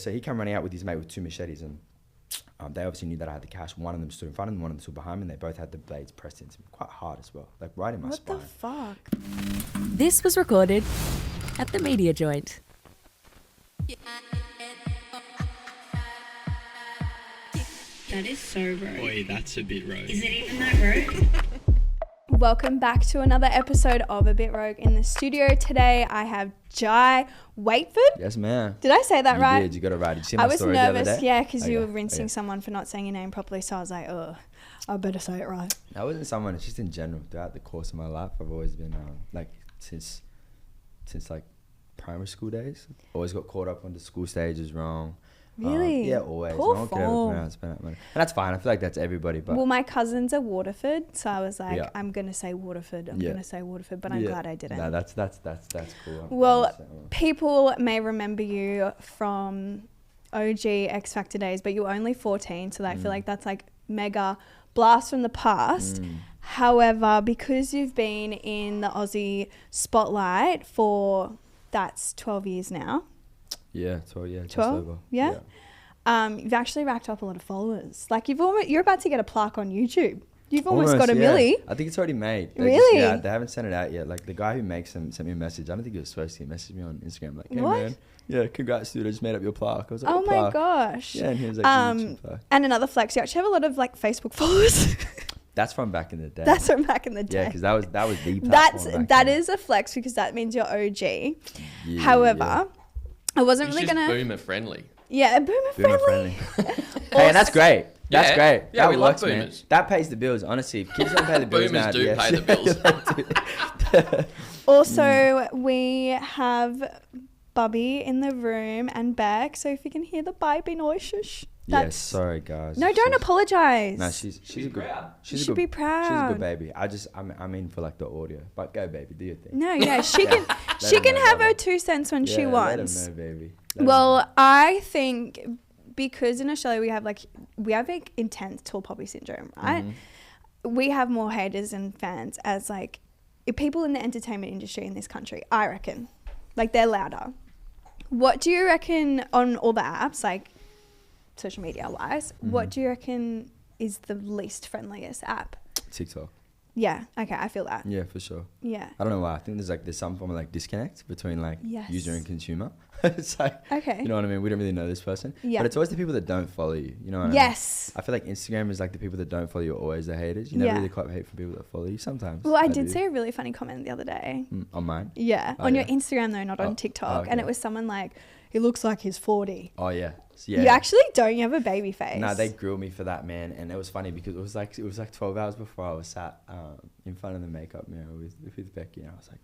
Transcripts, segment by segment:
So he came running out with his mate with 2 machetes, and they obviously knew that I had the cash. One of them stood in front of them, one of them stood behind me, and they both had the blades pressed into me quite hard as well, like right in my spine. What the fuck? This was recorded at the Media Joint. That is so rogue. Boy, that's a bit rogue. Is it even that rogue? Welcome back to another episode of A Bit Rogue. In the studio today, I have Jai Waetford. Yes, ma'am. Did I say that You right? did. You got it right. Did you see my I was story the other nervous, day? yeah, because you Okay, were rinsing okay. someone for not saying your name properly. So I was like, oh, I better say it right. That wasn't someone. It's just in general. Throughout the course of my life, I've always been like since like primary school days. Always got caught up on the school stages wrong. Really? Yeah, always. Poor No one could ever form. pronounce it. And that's fine. I feel like that's everybody. But Well, my cousins are Waterford, so I was like, Yeah. I'm gonna say Waterford. I'm Yeah. gonna say Waterford, but I'm glad I didn't. No, that's cool. Well, people may remember you from OG X Factor days, but you were only 14, so I feel like that's like mega blast from the past. However, because you've been in the Aussie spotlight for, that's 12 years now. Yeah, 12, yeah, just 12? over. Yeah? You've actually racked up a lot of followers. Like you're about to get a plaque on YouTube. You've almost got a yeah. milli. I think it's already made. Really? Yeah, they haven't sent it out yet. Like the guy who makes them sent me a message. I don't think he was supposed to. He messaged me on Instagram like, hey What? man, yeah, congrats dude, I just made up your plaque. I was like, Oh what my plaque? gosh. Yeah, and he was like, YouTube plaque. And another flex, you actually have a lot of like Facebook followers. That's from back in the day. That's from back in the day. Yeah, because that was the platform That back then. is a flex because that means you're OG. Yeah, However, I wasn't It's really just gonna. boomer friendly. Yeah, boomer Boomer friendly. friendly. Hey, and that's great. That's Yeah. great. Yeah, that we love works, man. boomers. That pays the bills, honestly. If kids don't pay the bills Boomers now, do yeah. pay the bills. Also, we have Bubby in the room and Beck. So if you can hear the baby noises, Yes, sorry guys. No, don't apologize. No, she's a good. She's You a should good, be She's a proud. good baby. I'm in for like the audio. But go baby, do your thing. No, she can. she them can know, have her Bubba. 2 cents when she Yeah, wants. Let 'em know, baby. Let 'em know. Well, I think because in Australia we have like intense tall poppy syndrome, right? We have more haters and fans as like people in the entertainment industry in this country. I reckon, like they're louder. What do you reckon on all the apps, like social media wise? What do you reckon is the least friendliest app? TikTok. Yeah. Okay, I feel that. Yeah, for sure. Yeah. I don't know why. I think there's some form of like disconnect between like Yes. user and consumer. It's like, Okay. you know what I mean? We don't really know this person. Yeah. But it's always the people that don't follow you. You know what Yes. I mean? I feel like Instagram is like the people that don't follow you are always the haters. You never Yeah. really quite hate from people that follow you sometimes. Well, I do. did see a really funny comment the other day. On mine? Yeah, Oh, on your yeah. Instagram though, not on TikTok. okay. And it was someone like, he looks like he's 40. Oh, yeah. Yeah. You actually don't. You have a baby face. No, they grilled me for that, man, and it was funny because it was like 12 hours before I was sat in front of the makeup mirror with Becky, and I was like,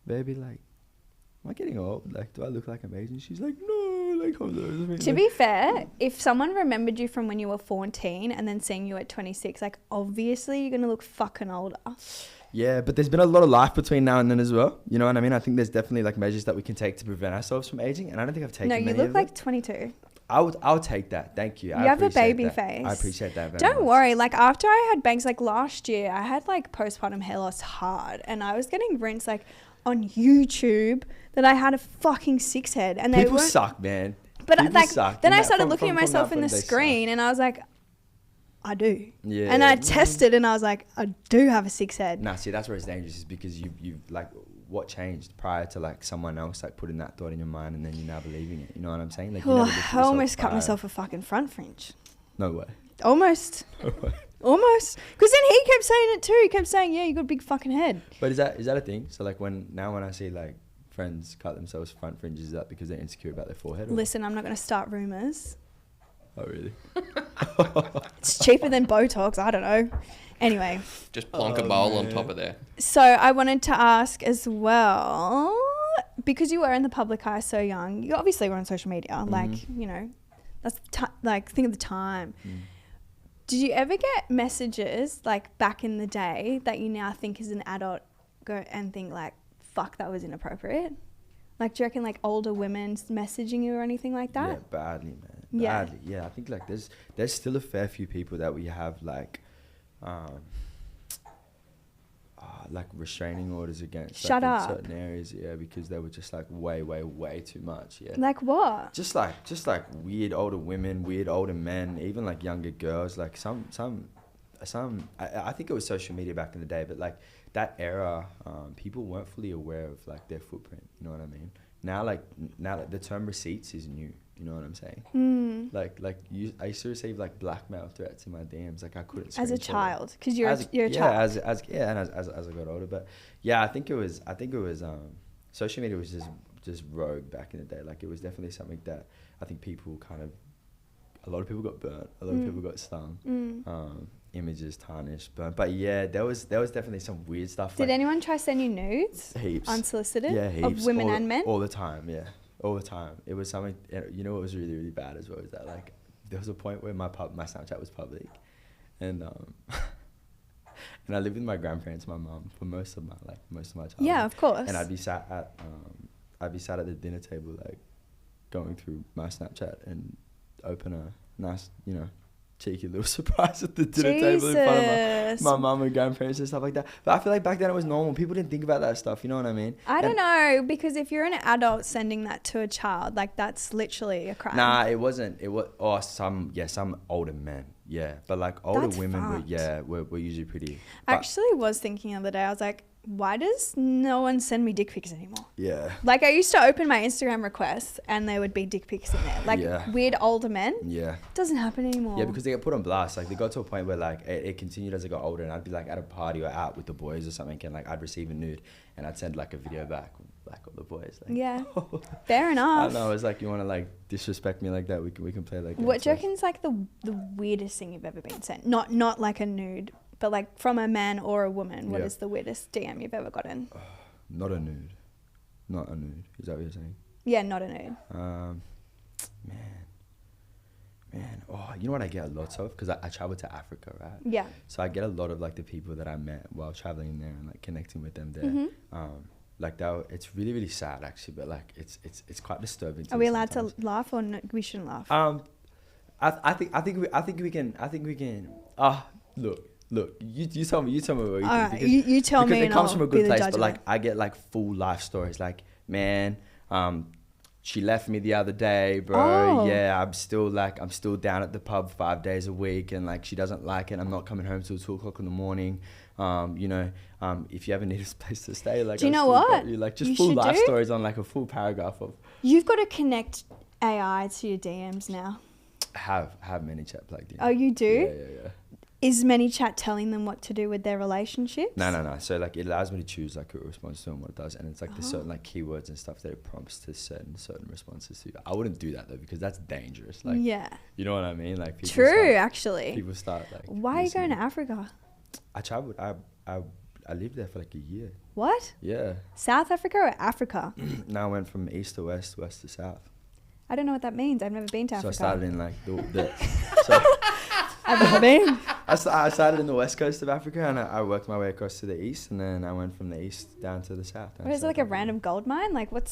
baby, like, am I getting old? Like, do I look like I'm aging? She's like, no, like, hold on. To be fair, if someone remembered you from when you were 14 and then seeing you at 26, like obviously you're gonna look fucking older. Yeah, but there's been a lot of life between now and then as well. You know what I mean? I think there's definitely like measures that we can take to prevent ourselves from aging, and I don't think I've taken No, you many look of like them. 22. I'll take that. Thank you. You have a baby that. face. I appreciate that very Don't much. worry. Like after I had bangs, like last year, I had like postpartum hair loss hard, and I was getting rinsed like on YouTube that I had a fucking 6 head, and they People weren't. suck, man. But People like suck. then In I that- started from- looking at from myself that in the point, they suck. screen, and I was like, I do. Yeah. And I tested, and I was like, I do have a 6 head. Nah, see, that's where it's dangerous, is because you've like, what changed prior to like someone else like putting that thought in your mind, and then you're now believing it. You know what I'm saying? Like, you Oh, never looked at I yourself almost cut prior. myself a fucking front fringe. No way. Almost. No way. Almost. Because then he kept saying it too. He kept saying, yeah, you got a big fucking head. But is that a thing? So like when I see like friends cut themselves front fringes, is that because they're insecure about their forehead? Or? Listen, I'm not going to start rumours. Oh really? It's cheaper than Botox. I don't know. Anyway. Just plonk a bowl on top of there. So I wanted to ask as well, because you were in the public eye so young, you obviously were on social media. Like, you know, that's like, think of the time. Did you ever get messages like back in the day that you now think as an adult go and think like, fuck, that was inappropriate? Like, do you reckon like older women messaging you or anything like that? Yeah, badly, man. Yeah. Badly. Yeah, I think like there's still a fair few people that we have like, like restraining orders against Shut like, up. in certain areas, yeah, because they were just like way too much, yeah. Like what? Just like weird older women, weird older men, even like younger girls. Like some. I think it was social media back in the day, but like that era, people weren't fully aware of like their footprint. You know what I mean? Now, like the term receipts is new. You know what I'm saying? I used to receive like blackmail threats in my DMs. Like I couldn't. As a screenshot it. child, because you're a Yeah, child. as I got older, but yeah, I think it was social media was just rogue back in the day. Like it was definitely something that I think a lot of people got burnt, a lot of people got stung, images tarnished, burnt. But yeah, there was definitely some weird stuff. Did anyone try send you nudes? Heaps. Unsolicited? Yeah, heaps. Of women and men? All the time, yeah. All the time. It was something, you know what was really, really bad as well is that like there was a point where my Snapchat was public and and I lived with my grandparents, my mum, for most of my childhood. Yeah, of course. And I'd be sat at the dinner table like going through my Snapchat and open a nice, you know, cheeky little surprise at the dinner table in front of my mum and grandparents and stuff like that. But I feel like back then it was normal. People didn't think about that stuff. You know what I mean? I don't know, because if you're an adult sending that to a child, like that's literally a crime. Nah, it wasn't. It was some older men. Yeah, but like older That's women fucked. were usually pretty. I actually was thinking the other day, I was like, why does no one send me dick pics anymore? Yeah. Like I used to open my Instagram requests and there would be dick pics in there. Like weird older men. Yeah. Doesn't happen anymore. Yeah, because they get put on blast. Like they got to a point where like it continued as I got older, and I'd be like at a party or out with the boys or something, and like I'd receive a nude, and I'd send like a video back, like of the boys. Like, yeah. Fair enough. I know. It's like you want to like disrespect me like that. We can play like. What do you reckon's like the weirdest thing you've ever been sent? Not like a nude, but like from a man or a woman. What is the weirdest DM you've ever gotten? Not a nude. Not a nude. Is that what you're saying? Yeah, not a nude. Man. Oh, you know what I get lots of? Because I traveled to Africa, right? Yeah. So I get a lot of like the people that I met while traveling there and like connecting with them there. Like that, it's really, really sad actually, but like it's quite disturbing. Are we allowed to laugh or no, we shouldn't laugh? I think we can. Look. You tell me what you think. Right, you tell me. Because it comes I'll from a be good the place, judge but of like it. I get like full life stories. Like, man, she left me the other day, bro. Oh. Yeah, I'm still down at the pub 5 days a week, and like she doesn't like it. I'm not coming home till 2:00 in the morning. If you ever need a place to stay, like, do you know what? Like just You full should life do? stories on like a full paragraph of. You've got to connect AI to your DMs now. Have ManyChat plugged in. Oh, you do? Yeah. Is ManyChat telling them what to do with their relationships? No. So like it allows me to choose like who it responds to and what it does, and it's like there's certain like keywords and stuff that it prompts to certain responses to. I wouldn't do that though because that's dangerous. Like, yeah. you know what I mean? Like people True, actually. People start like. Why are you going to listening. Africa? I traveled. I lived there for like a year. What? Yeah. South Africa or Africa? Now I went from east to west, west to south. I don't know what that means. I've never been to So Africa. I started in like so I've never been. I started in the west coast of Africa, and I worked my way across to the east, and then I went from the east down to the south. What is it, like a random gold mine? Like what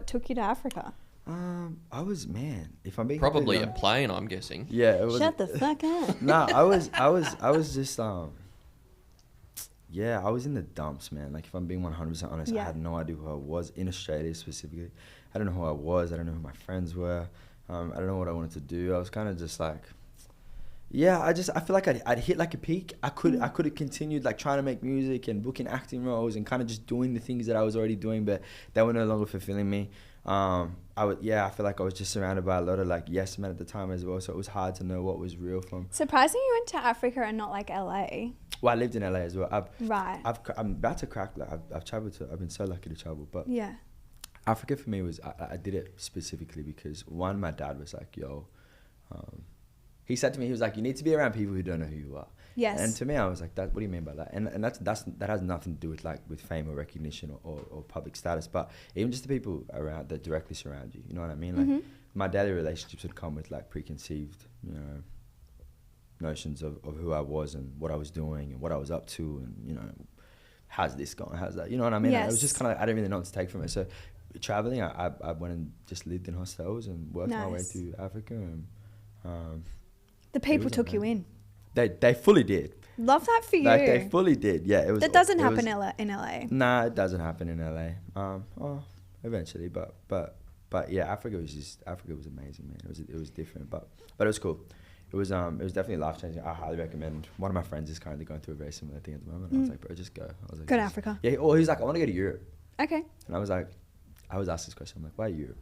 took you to Africa? I was, man, if I'm being Probably a completely plane, I'm guessing. honest- yeah, it was. Shut the fuck up. No, I was just I was in the dumps, man. Like if I'm being 100% honest, Yeah. I had no idea who I was in Australia specifically. I don't know who I was. I don't know who my friends were. I don't know what I wanted to do. I was kind of just like, I feel like I'd hit like a peak. I could have continued like trying to make music and booking acting roles and kind of just doing the things that I was already doing, but they were no longer fulfilling me. I feel like I was just surrounded by a lot of like yes men at the time as well, so it was hard to know what was real from. Surprising you went to Africa and not like LA. Well, I lived in LA as well. I'm about to crack. Like I've traveled to. I've been so lucky to travel, but Yeah. Africa for me was I did it specifically because one, my dad was like, yo, he said to me, he was like, you need to be around people who don't know who you are. Yes. And to me, I was like, what do you mean by that? And that has nothing to do with like with fame or recognition or public status, but even just the people around that directly surround you. You know what I mean? Like my daily relationships would come with like preconceived, notions of who I was and what I was doing and what I was up to and how's this going? How's that? You know what I mean? Yes. It was just kind of I didn't really know what to take from it. So traveling, I went and just lived in hostels and worked my way Nice. through Africa and. The people was took you amazing. in. They fully did. Love that for you. Like they fully did. Yeah, it was. That doesn't it happen was- in LA. Nah, it doesn't happen in LA. Eventually, but yeah, Africa was amazing, man. It was different, but it was cool. It was definitely life changing. I highly recommend. One of my friends is currently going through a very similar thing at the moment. I was like, bro, just go. I was like, Go to just- Africa. Yeah. Or he's like, I want to go to Europe, Okay. and I was asked this question. I'm like, why Europe?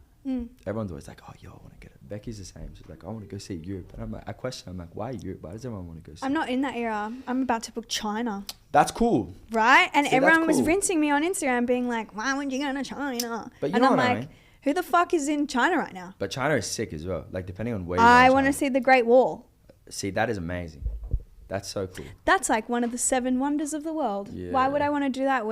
Everyone's always like, oh, yo, I want to get it. Becky's the same. She's like, I want to go see Europe, and I'm like, I'm like, why Europe? Why does everyone want to go see? I'm not in that era. I'm about to book China. That's cool. Right? And See, that's everyone was cool. rinsing me on Instagram being like, why would you go to China? But you and know I'm what I like, mean? who the fuck is in China right now? But China is sick as well. Like depending on where you I go. want to see the Great Wall. See, that is amazing. That's so cool. That's like one of the 7 wonders of the world. Why would Yeah. I want to do that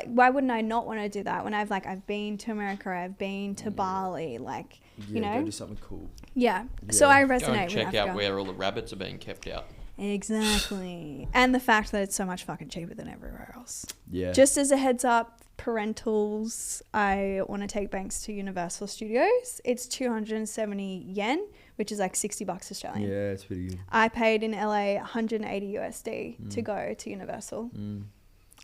why wouldn't I not want to do that when I've been to America, I've been to Bali, like, you Go know? do something cool. Yeah. So Yeah. I Go resonate and with check Africa. out where all the rabbits are being kept out. Exactly. And the fact that it's so much fucking cheaper than everywhere else. Yeah. Just as a heads up, parentals, I want to take Banks to Universal Studios. It's 270 yen, which is like $60 Australian. Yeah, it's pretty good. I paid in LA 180 USD to go to Universal.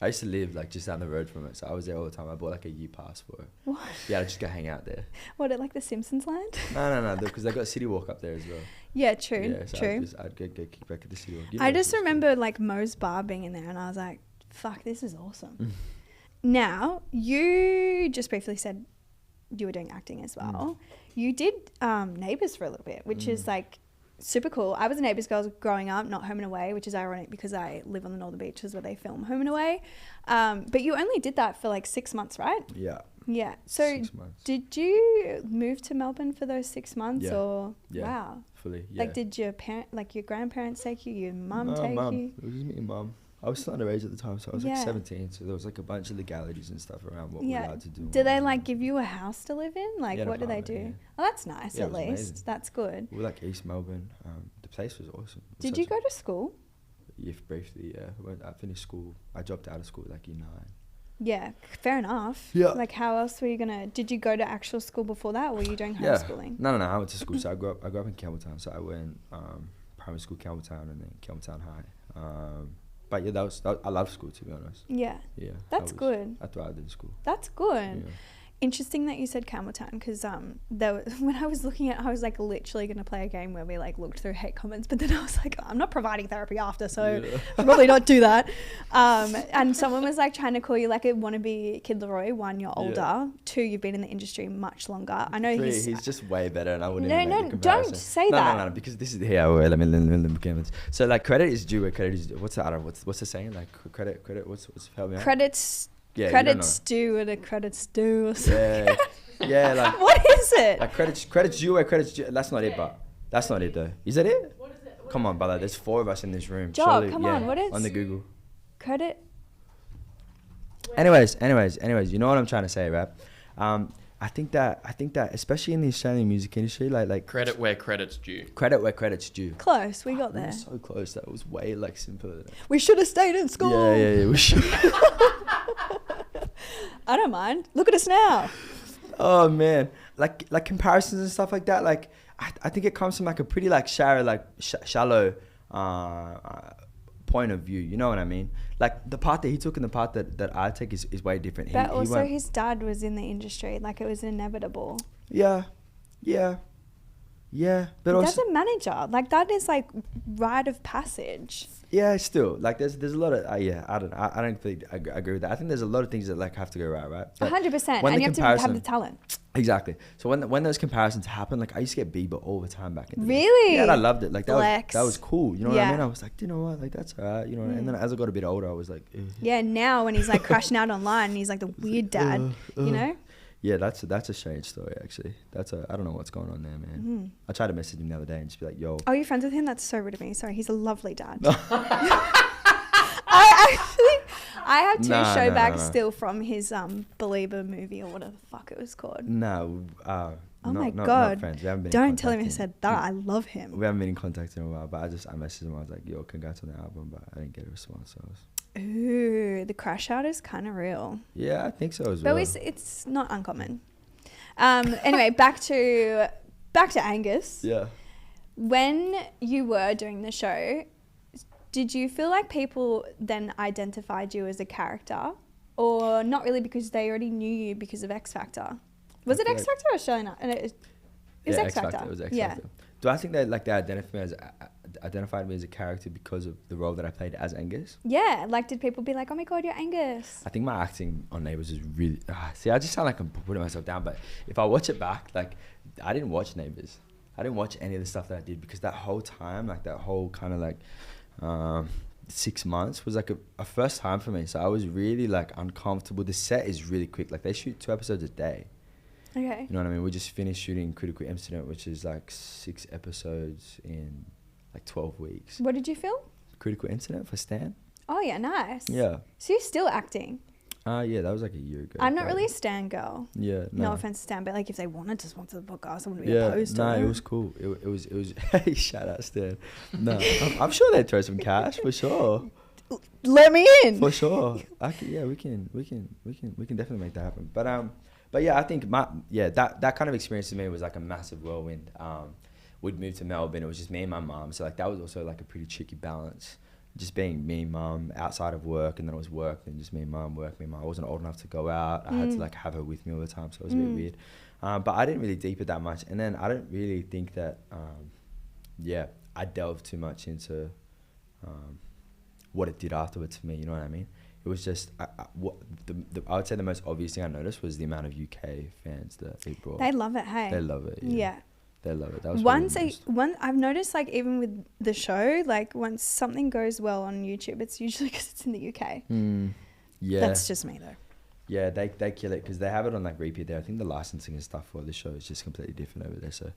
I used to live like just down the road from it, so I was there all the time. I bought like a year pass for it. What? Yeah, I just go hang out there. What, like the Simpsons land? No, because they got City Walk up there as well. Yeah, true, Yeah, so true. I'd go kick back at the City Walk. I just remember like Moe's Bar being in there and I was like, fuck, this is awesome. Now, you just briefly said you were doing acting as well. You did Neighbours for a little bit, which is like super cool. I was a Neighbours girl growing up, not Home and Away, which is ironic because I live on the Northern Beaches where they film Home and Away. But you only did that for like 6 months, right? Yeah. Yeah. So 6 months. did you move to Melbourne for those 6 months Yeah. or Yeah. wow? Fully. Yeah. Like did your your grandparents take you, your mum take you? It was just me and mum. I was still underage at the time, so I was Yeah. like 17. So there was like a bunch of legalities and stuff around what we're Yeah. allowed to do. Do they like give you a house to live in? Like Yeah, an what do they do? apartment, Oh, that's nice Yeah, it at was least. amazing. That's good. We were like East Melbourne. The place was awesome. It was Did such you a- go to school? Yeah, briefly, yeah. When I finished school, I dropped out of school like year 9. Yeah, fair enough. Yeah. Like how else were you did you go to actual school before that or were you doing homeschooling? No. I went to school. So I grew up in Campbelltown. So I went primary school Campbelltown and then Campbelltown High. But yeah, I love school, to be honest. Yeah. Yeah. That's good. I thrived in school. That's good. Yeah. Interesting that you said Campbelltown because when I was looking at, I was like literally going to play a game where we like looked through hate comments, but then I was like, I'm not providing therapy after, so Yeah. I'll probably not do that. And someone was like trying to call you like a wannabe Kid Leroy. 1, you're older. Yeah. 2, you've been in the industry much longer. I know 3, he's just way better, and I wouldn't. No, even no, make the don't comparison. say that. No, because this is here. Wait, let me begin. So like credit is due where credit is due. What's the what's the saying? Like credit. What's help me out? credits. Yeah, you don't Credits due and a credits due. Or something. Yeah, like What is it? like credits due where credits due. That's not it, but that's not it though. Is that it? What is it? Come on, brother. There's 4 of us in this room. Job, Surely- come yeah, on, what is- on the Google? Credit. Anyways, you know what I'm trying to say, right? I think that especially in the Australian music industry, like Credit where credit's due. credit where credit's due. Close. We got We there. were so close. That was way like simpler than that. We should have stayed in school. Yeah. We should. I don't mind. Look at us now. Oh man, like comparisons and stuff like that. Like I think it comes from like a pretty like shallow point of view. You know what I mean? Like the path that he took and the path that I take is way different. But he also went, his dad was in the industry. Like it was inevitable. yeah. But That's also a manager. Like that is like rite of passage. yeah, still like there's a lot of I don't think I agree with that. I think there's a lot of things that like have to go right. But 100%. when And the you have to have comparison- the talent. Exactly. So when those comparisons happen, like I used to get Bieber all the time back in the day. Really? Yeah, and I loved it. Like Flex. that was cool. You know what I Yeah. mean? I was like, you know what? Like that's alright. You know. And then as I got a bit older, I was like, ugh. Yeah, now when he's like crashing out online, he's like the weird dad, you know? Yeah, that's a strange story actually. I don't know what's going on there, man. I tried to message him the other day and just be like, yo. Oh, you're friends with him? That's so rude of me. Sorry, he's a lovely dad. I have 2 Nah, show nah, bags nah. still from his Belieber movie or whatever the fuck it was called. No. Oh my not God. friends. We haven't been in Don't tell him I contact said that. I love him. We haven't been in contact in a while, but I messaged him. I was like, yo, congrats on the album, but I didn't get a response. So I was, Ooh, the crash out is kind of real. yeah, I think so as But well. it's not uncommon. Anyway, back to Angus. Yeah. When you were doing the show, Did you feel like people then identified you as a character, or not really because they already knew you because of X Factor? Was it X Factor or Australian? It was X Factor. It was X Factor. Do I think that like they identified me as a character because of the role that I played as Angus? Yeah, like did people be like, oh my God, you're Angus? I think my acting on Neighbours is really... see, I just sound like I'm putting myself down, but if I watch it back, like I didn't watch Neighbours. I didn't watch any of the stuff that I did because that whole time, like that whole kind of like 6 months was like a first time for me. So I was really like uncomfortable. The set is really quick. Like they shoot 2 episodes a day. Okay. You know what I mean? We just finished shooting Critical Incident, which is like 6 episodes in like 12 weeks. What did you film? Critical Incident for Stan. Oh yeah, nice. Yeah. So you're still acting? Yeah, that was like a year ago. I'm not really a Stan girl. Yeah. No offense to Stan, but like if they wanted to sponsor the podcast, I wouldn't be opposed to it. No, it was cool. It was. Hey, shout out Stan. No, I'm sure they'd throw some cash for sure. Let me in. For sure. We can definitely make that happen. But yeah, I think that kind of experience to me was like a massive whirlwind. We'd moved to Melbourne. It was just me and my mum. So like that was also like a pretty tricky balance. Just being me and mum outside of work, and then it was work, and just me and mum, work, me and mum. I wasn't old enough to go out. I had to like have her with me all the time, so it was a bit weird. But I didn't really deep it that much. And then I don't really think that, I delved too much into what it did afterwards for me, you know what I mean? It was just, I would say the most obvious thing I noticed was the amount of UK fans that it brought. They love it, hey? They love it, Yeah. They love it. That was I've noticed like even with the show, like once something goes well on YouTube, it's usually because it's in the UK. Yeah. That's just me though. Yeah, they kill it because they have it on like repeat there. I think the licensing and stuff for the show is just completely different over there. So,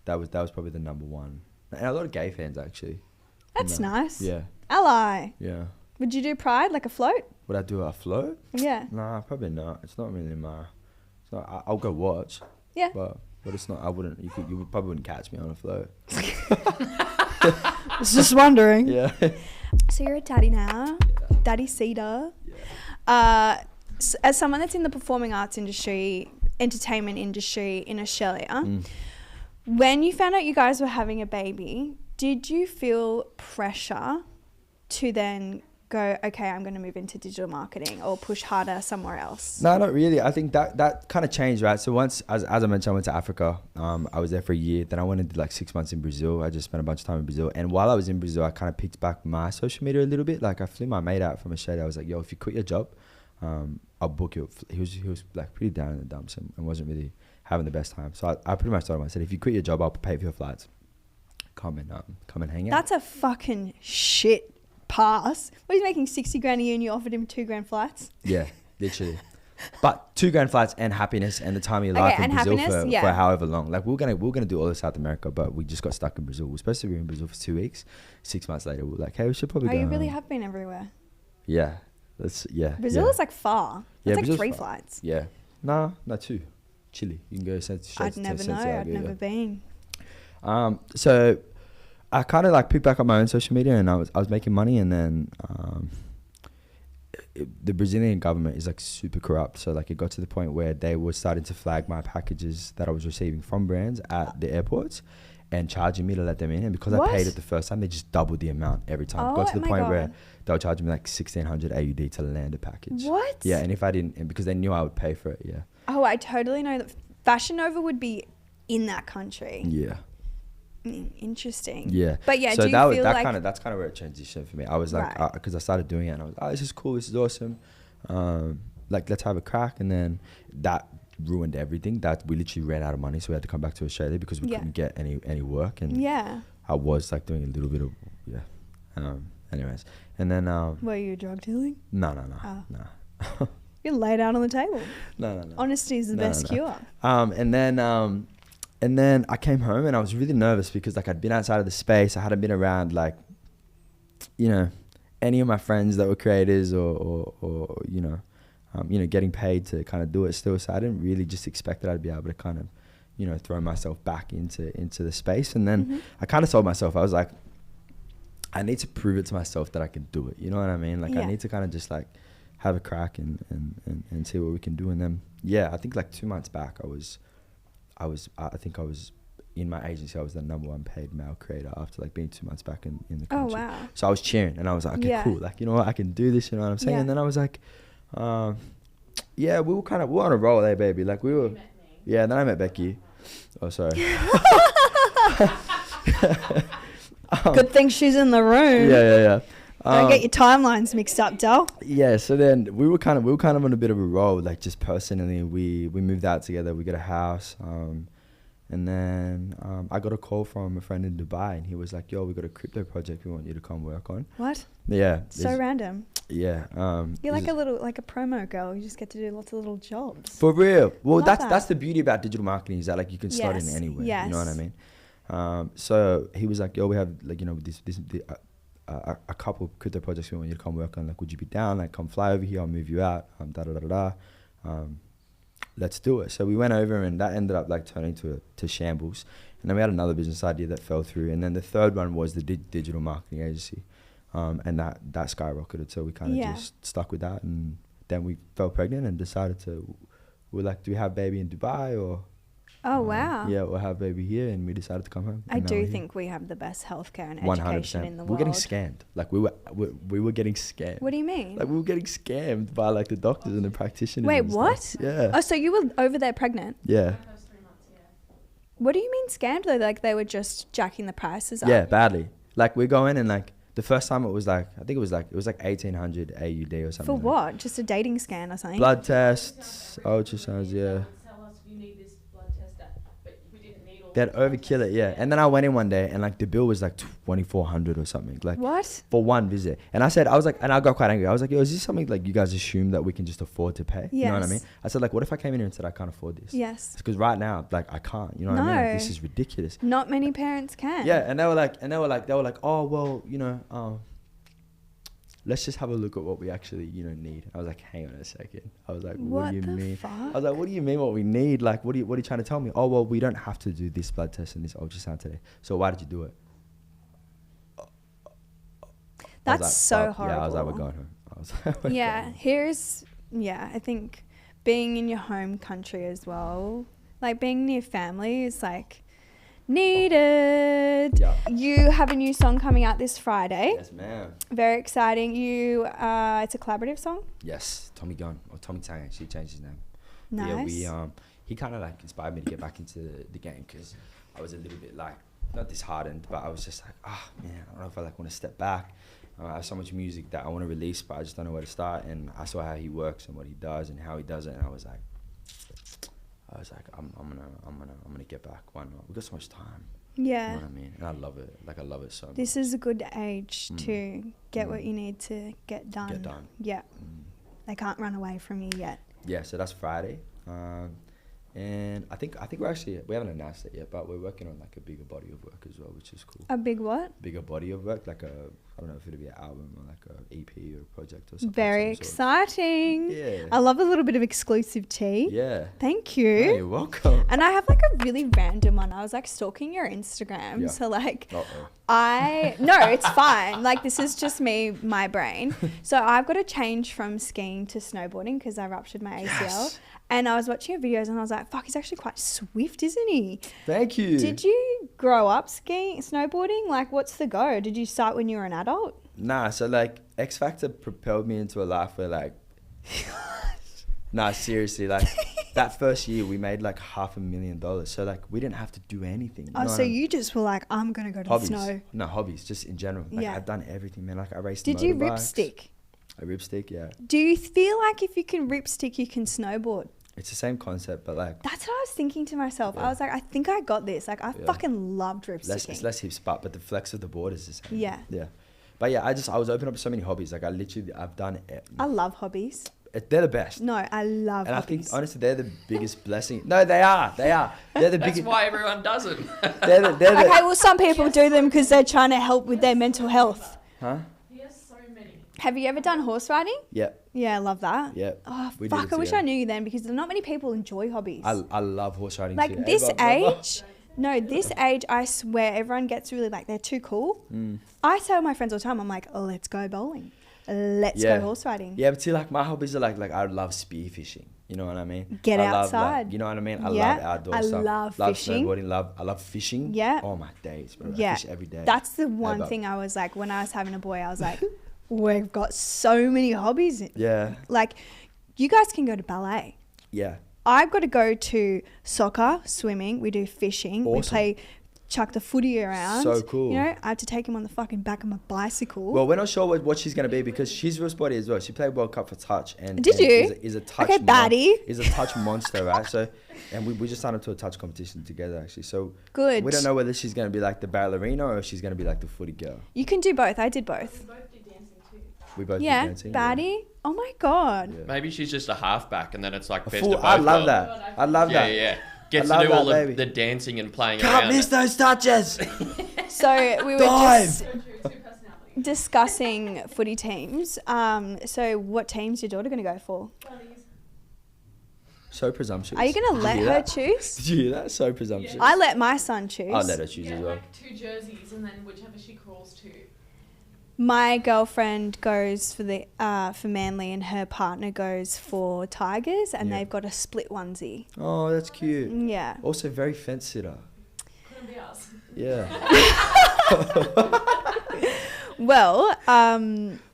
that was probably the number one. And a lot of gay fans actually. That's nice. Yeah. Ally. Yeah. Would you do Pride, like a float? Would I do a float? Yeah. Nah, probably not. It's not really my... It's not, I'll go watch. Yeah. But it's not... I wouldn't... You probably wouldn't catch me on a float. I was just wondering. Yeah. So you're a daddy now. Yeah. Daddacita. Yeah. As someone that's in the performing arts industry, entertainment industry in Australia, when you found out you guys were having a baby, did you feel pressure to then go, okay, I'm going to move into digital marketing or push harder somewhere else? No, not really. I think that kind of changed, right? So once, as I mentioned, I went to Africa. I was there for a year. Then I went and did like 6 months in Brazil. I just spent a bunch of time in Brazil. And while I was in Brazil, I kind of picked back my social media a little bit. Like I flew my mate out from Australia. I was like, yo, if you quit your job, I'll book you. He was like pretty down in the dumps and wasn't really having the best time. So I pretty much told him, I said, if you quit your job, I'll pay for your flights. Come and hang out. That's a fucking shit pass. What, he's making 60 grand a year and you offered him 2 grand flights? Yeah, literally. But 2 grand flights and happiness and the time of your life in Brazil for however long. Like we're gonna do all of South America, but we just got stuck in Brazil. We're supposed to be in Brazil for 2 weeks. 6 months later, we're like, hey, we should probably go. You really home. have been everywhere. Yeah, Brazil is like far. It's like Brazil's 3 far. flights. Yeah, no, 2. Chile. You can go. I'd never know. I'd never been. So I kind of like picked back up my own social media, and I was making money, and then the Brazilian government is like super corrupt. So like it got to the point where they were starting to flag my packages that I was receiving from brands at the airports and charging me to let them in. And because I paid it the first time, they just doubled the amount every time. It got to the point where they were charging me like 1,600 AUD to land a package. What? Yeah, and if I didn't, and because they knew I would pay for it, yeah. Oh, I totally know that Fashion Nova would be in that country. Yeah. Interesting. Yeah. But yeah, so do you feel like... that's kind of where it transitioned for me. I was like, because I started doing it and I was like, oh, this is cool, this is awesome. Like, let's have a crack. And then that ruined everything. That we literally ran out of money, so we had to come back to Australia because we couldn't get any work. And I was like doing a little bit of, anyways. And then... Were you drug dealing? No. You're laid out on the table. No. Honesty is the best cure. And then I came home and I was really nervous because like I'd been outside of the space. I hadn't been around like, any of my friends that were creators or getting paid to kind of do it still. So I didn't really just expect that I'd be able to kind of, throw myself back into the space. And then I kind of told myself, I was like, I need to prove it to myself that I can do it. You know what I mean? Like I need to kind of just like have a crack and see what we can do. And then, I think like 2 months back, I think I was in my agency, I was the #1 paid male creator after like being 2 months back in the Oh, country. wow. So I was cheering, and I was like, okay, Yeah. cool. Like, you know what, I can do this. You know what I'm saying? Yeah. And then I was like, yeah, we were on a roll, baby. Like we were. Yeah. And then I met Becky. Oh, sorry. Good thing she's in the room. Yeah. Don't get your timelines mixed up, Del. Yeah, so then we were kind of on a bit of a roll, like just personally. We moved out together. We got a house, and then I got a call from a friend in Dubai, and he was like, "Yo, we got a crypto project we want you to come work on." What? Yeah. So random. Yeah. You're like a promo girl. You just get to do lots of little jobs. For real. Well, Love that's that. the beauty about digital marketing, is that like you can start in Yes, anywhere. You know what I yes. mean? So he was like, "Yo, we have like a couple of crypto projects we want you to come work on. Like, would you be down? Like, come fly over here. I'll move you out. Let's do it." So we went over, and that ended up like turning to shambles. And then we had another business idea that fell through. And then the third one was the digital marketing agency, and that skyrocketed. So we kind of just stuck with that, and then we fell pregnant and decided we're like, do we have baby in Dubai or? Oh, wow. Yeah, we'll have baby here, and we decided to come home. I and now do we're here. think we have the best healthcare and 100%. education in the We're world. getting scammed. Like we were getting scammed. What do you mean? Like we were getting scammed by like the doctors and the practitioners. Wait, and stuff. what? Yeah. Oh, so you were over there pregnant? Yeah. What do you mean scammed though? Like they were just jacking the prices up? Yeah, badly. Like we go in, and like the first time it was like, I think it was like 1800 AUD or something. For like what? Just a dating scan or something? Blood tests, ultrasounds, yeah. They'd overkill it, yeah. And then I went in one day, and like the bill was like 2,400 or something, like What? for one visit. And I was like, and I got quite angry. I was like, yo, is this something like you guys assume that we can just afford to pay? You know what I Yes. mean? I said, like, what if I came in here and said I can't afford this? Yes. Because right now, like, I can't. You know what I mean? Like, No. this is ridiculous. Not many parents can. Yeah, and they were like, oh well, you know, let's just have a look at what we actually, you know, need. I was like, hang on a second. I was like, what do you mean? Fuck? I was like, what do you mean what we need? Like, what are you trying to tell me? Oh, well, we don't have to do this blood test and this ultrasound today. So why did you do it? That's like, so fuck. horrible. Yeah, I was like, we're going home. I was like, we're Yeah, going home. I think being in your home country as well, like being near family is like needed. Yeah. You have a new song coming out this Friday. Yes, ma'am. Very exciting. It's a collaborative song. Yes, Tommy Gunn, or Tommy Tang, actually changed his name. Nice. Yeah, he kind of like inspired me to get back into the game, because I was a little bit like, not disheartened, but I was just like, man, I don't know if I like want to step back. I have so much music that I want to release, but I just don't know where to start. And I saw how he works and what he does and how he does it, and I was like, I'm gonna get back. Why not? We got so much time. Yeah. You know what I mean? And I love it. Like, I love it so much. This is a good age to get what you need to get done. Get done. Yeah. They can't run away from you yet. Yeah, so that's Friday. And I think we haven't announced it yet, but we're working on like a bigger body of work as well, which is cool. A big what? Bigger body of work, like I don't know if it'll be an album or like a EP or a project or something. Very of some sort. exciting. Yeah. I love a little bit of exclusive tea. Yeah. Thank No, you. you're welcome. And I have like a really random one. I was like stalking your Instagram. Yeah. So like Uh-oh. no, it's fine. Like this is just me, my brain. So I've got to change from skiing to snowboarding because I ruptured my ACL. Yes. And I was watching your videos and I was like, fuck, he's actually quite swift, isn't he? Thank you. Did you grow up snowboarding? Like what's the go? Did you start when you were an adult? Nah, so like X Factor propelled me into a life where like, nah, seriously, like that first year we made like $500,000. So like we didn't have to do anything. Oh, so you just were like, I'm going to go to hobbies. the snow. No, hobbies, just in general. Like Yeah. I've done everything, man. Like I raced Did you motorbikes. ripstick? A ripstick, yeah. Do you feel like if you can ripstick, you can snowboard? It's the same concept, but like That's what I was thinking to myself. Yeah. I was like, I think I got this. Like, I Yeah. fucking loved ripsticking. it's less hip spot, but the flex of the board is the same. Yeah. Yeah. But yeah, I was opening up so many hobbies. Like I've done it. I love hobbies. They're the best. No, I love And I hobbies. think honestly, they're the biggest blessing. No, they are. They're the That's biggest. why everyone does it. They're the, Okay, well, some people do them because they're trying to help with their mental health. Huh? Have you ever done horse riding? Yeah. Yeah, I love that. Yeah. Oh, We did fuck, it I wish together. I knew you then because not many people enjoy hobbies. I love horse riding Like too. this Hey, brother. age, no, this age, I swear everyone gets really like, they're too cool. Mm. I tell my friends all the time, I'm like, oh, let's go bowling. let's Yeah. go horse riding. Yeah, but see, like my hobbies are like I love spearfishing. You know what I mean? Get I love, outside. like, you know what I mean? I Yeah. love outdoor I stuff. love fishing. Snowboarding. I love fishing. Yeah. Oh my days, bro. Yeah. I fish every day. That's the one Ever. thing I was like, when I was having a boy, I was like, we've got so many hobbies. Yeah. Like, you guys can go to ballet. Yeah. I've got to go to soccer, swimming. We do fishing. We Awesome. play, chuck the footy around. So cool. You know, I have to take him on the fucking back of my bicycle. Well, we're not sure what she's gonna be because she's real sporty as well. She played World Cup for touch and Did and you? Is a touch Okay, baddie. Is a touch monster, right? So, and we just signed up to a touch competition together actually. So Good. we don't know whether she's gonna be like the ballerina or if she's gonna be like the footy girl. You can do both. I did both. We both do Yeah, dancing. baddie. Oh my God. Yeah. Maybe she's just a halfback, and then it's like best Fool, of both I love worlds. that. I love Yeah, that. yeah. Gets I to do love all that, the baby. dancing and playing Can't around. miss those touches. So we were Dive. just discussing footy teams. So what team's your daughter going to go for? So presumptuous. Are you going to Did let hear her that? choose? Did you hear that? So presumptuous. I let my son choose. I'll let her choose Yeah, as well. like 2 jerseys and then whichever she crawls to. My girlfriend goes for Manly and her partner goes for Tigers, and Yeah. they've got a split onesie. Oh, that's cute. Yeah. Also very fence sitter. Couldn't be us. Yeah. Well,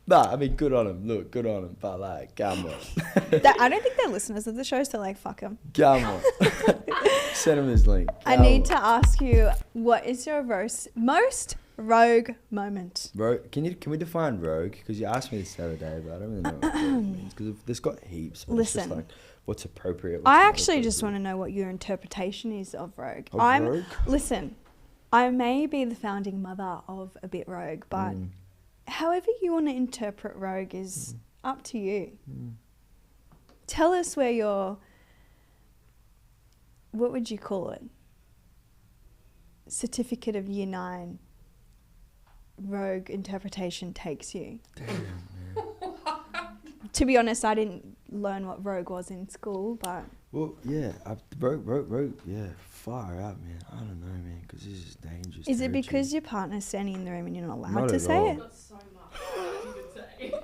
Nah, I mean, good on him. Look, good on him. But like, come on. I don't think they're listeners of the show, so like, fuck them. Come on. Send him his link. I need to ask you, what is your most rogue moment? Can we define rogue? Because you asked me this the other day, but I don't really know what rogue means. Because there's got heaps. But it's Listen. just like, what's appropriate? I actually just want to know what your interpretation is of rogue. Rogue? Listen, I may be the founding mother of a bit rogue, but however you want to interpret rogue is up to you. Tell us where your, what would you call it? Certificate of Year 9 rogue interpretation takes you. To be honest, I didn't learn what rogue was in school, but Well, yeah. Rogue. Yeah. Far out, man. I don't know, man. Because this is dangerous. is it territory. because your partner's standing in the room and you're not allowed Not to at say all. it? Got so much you could say.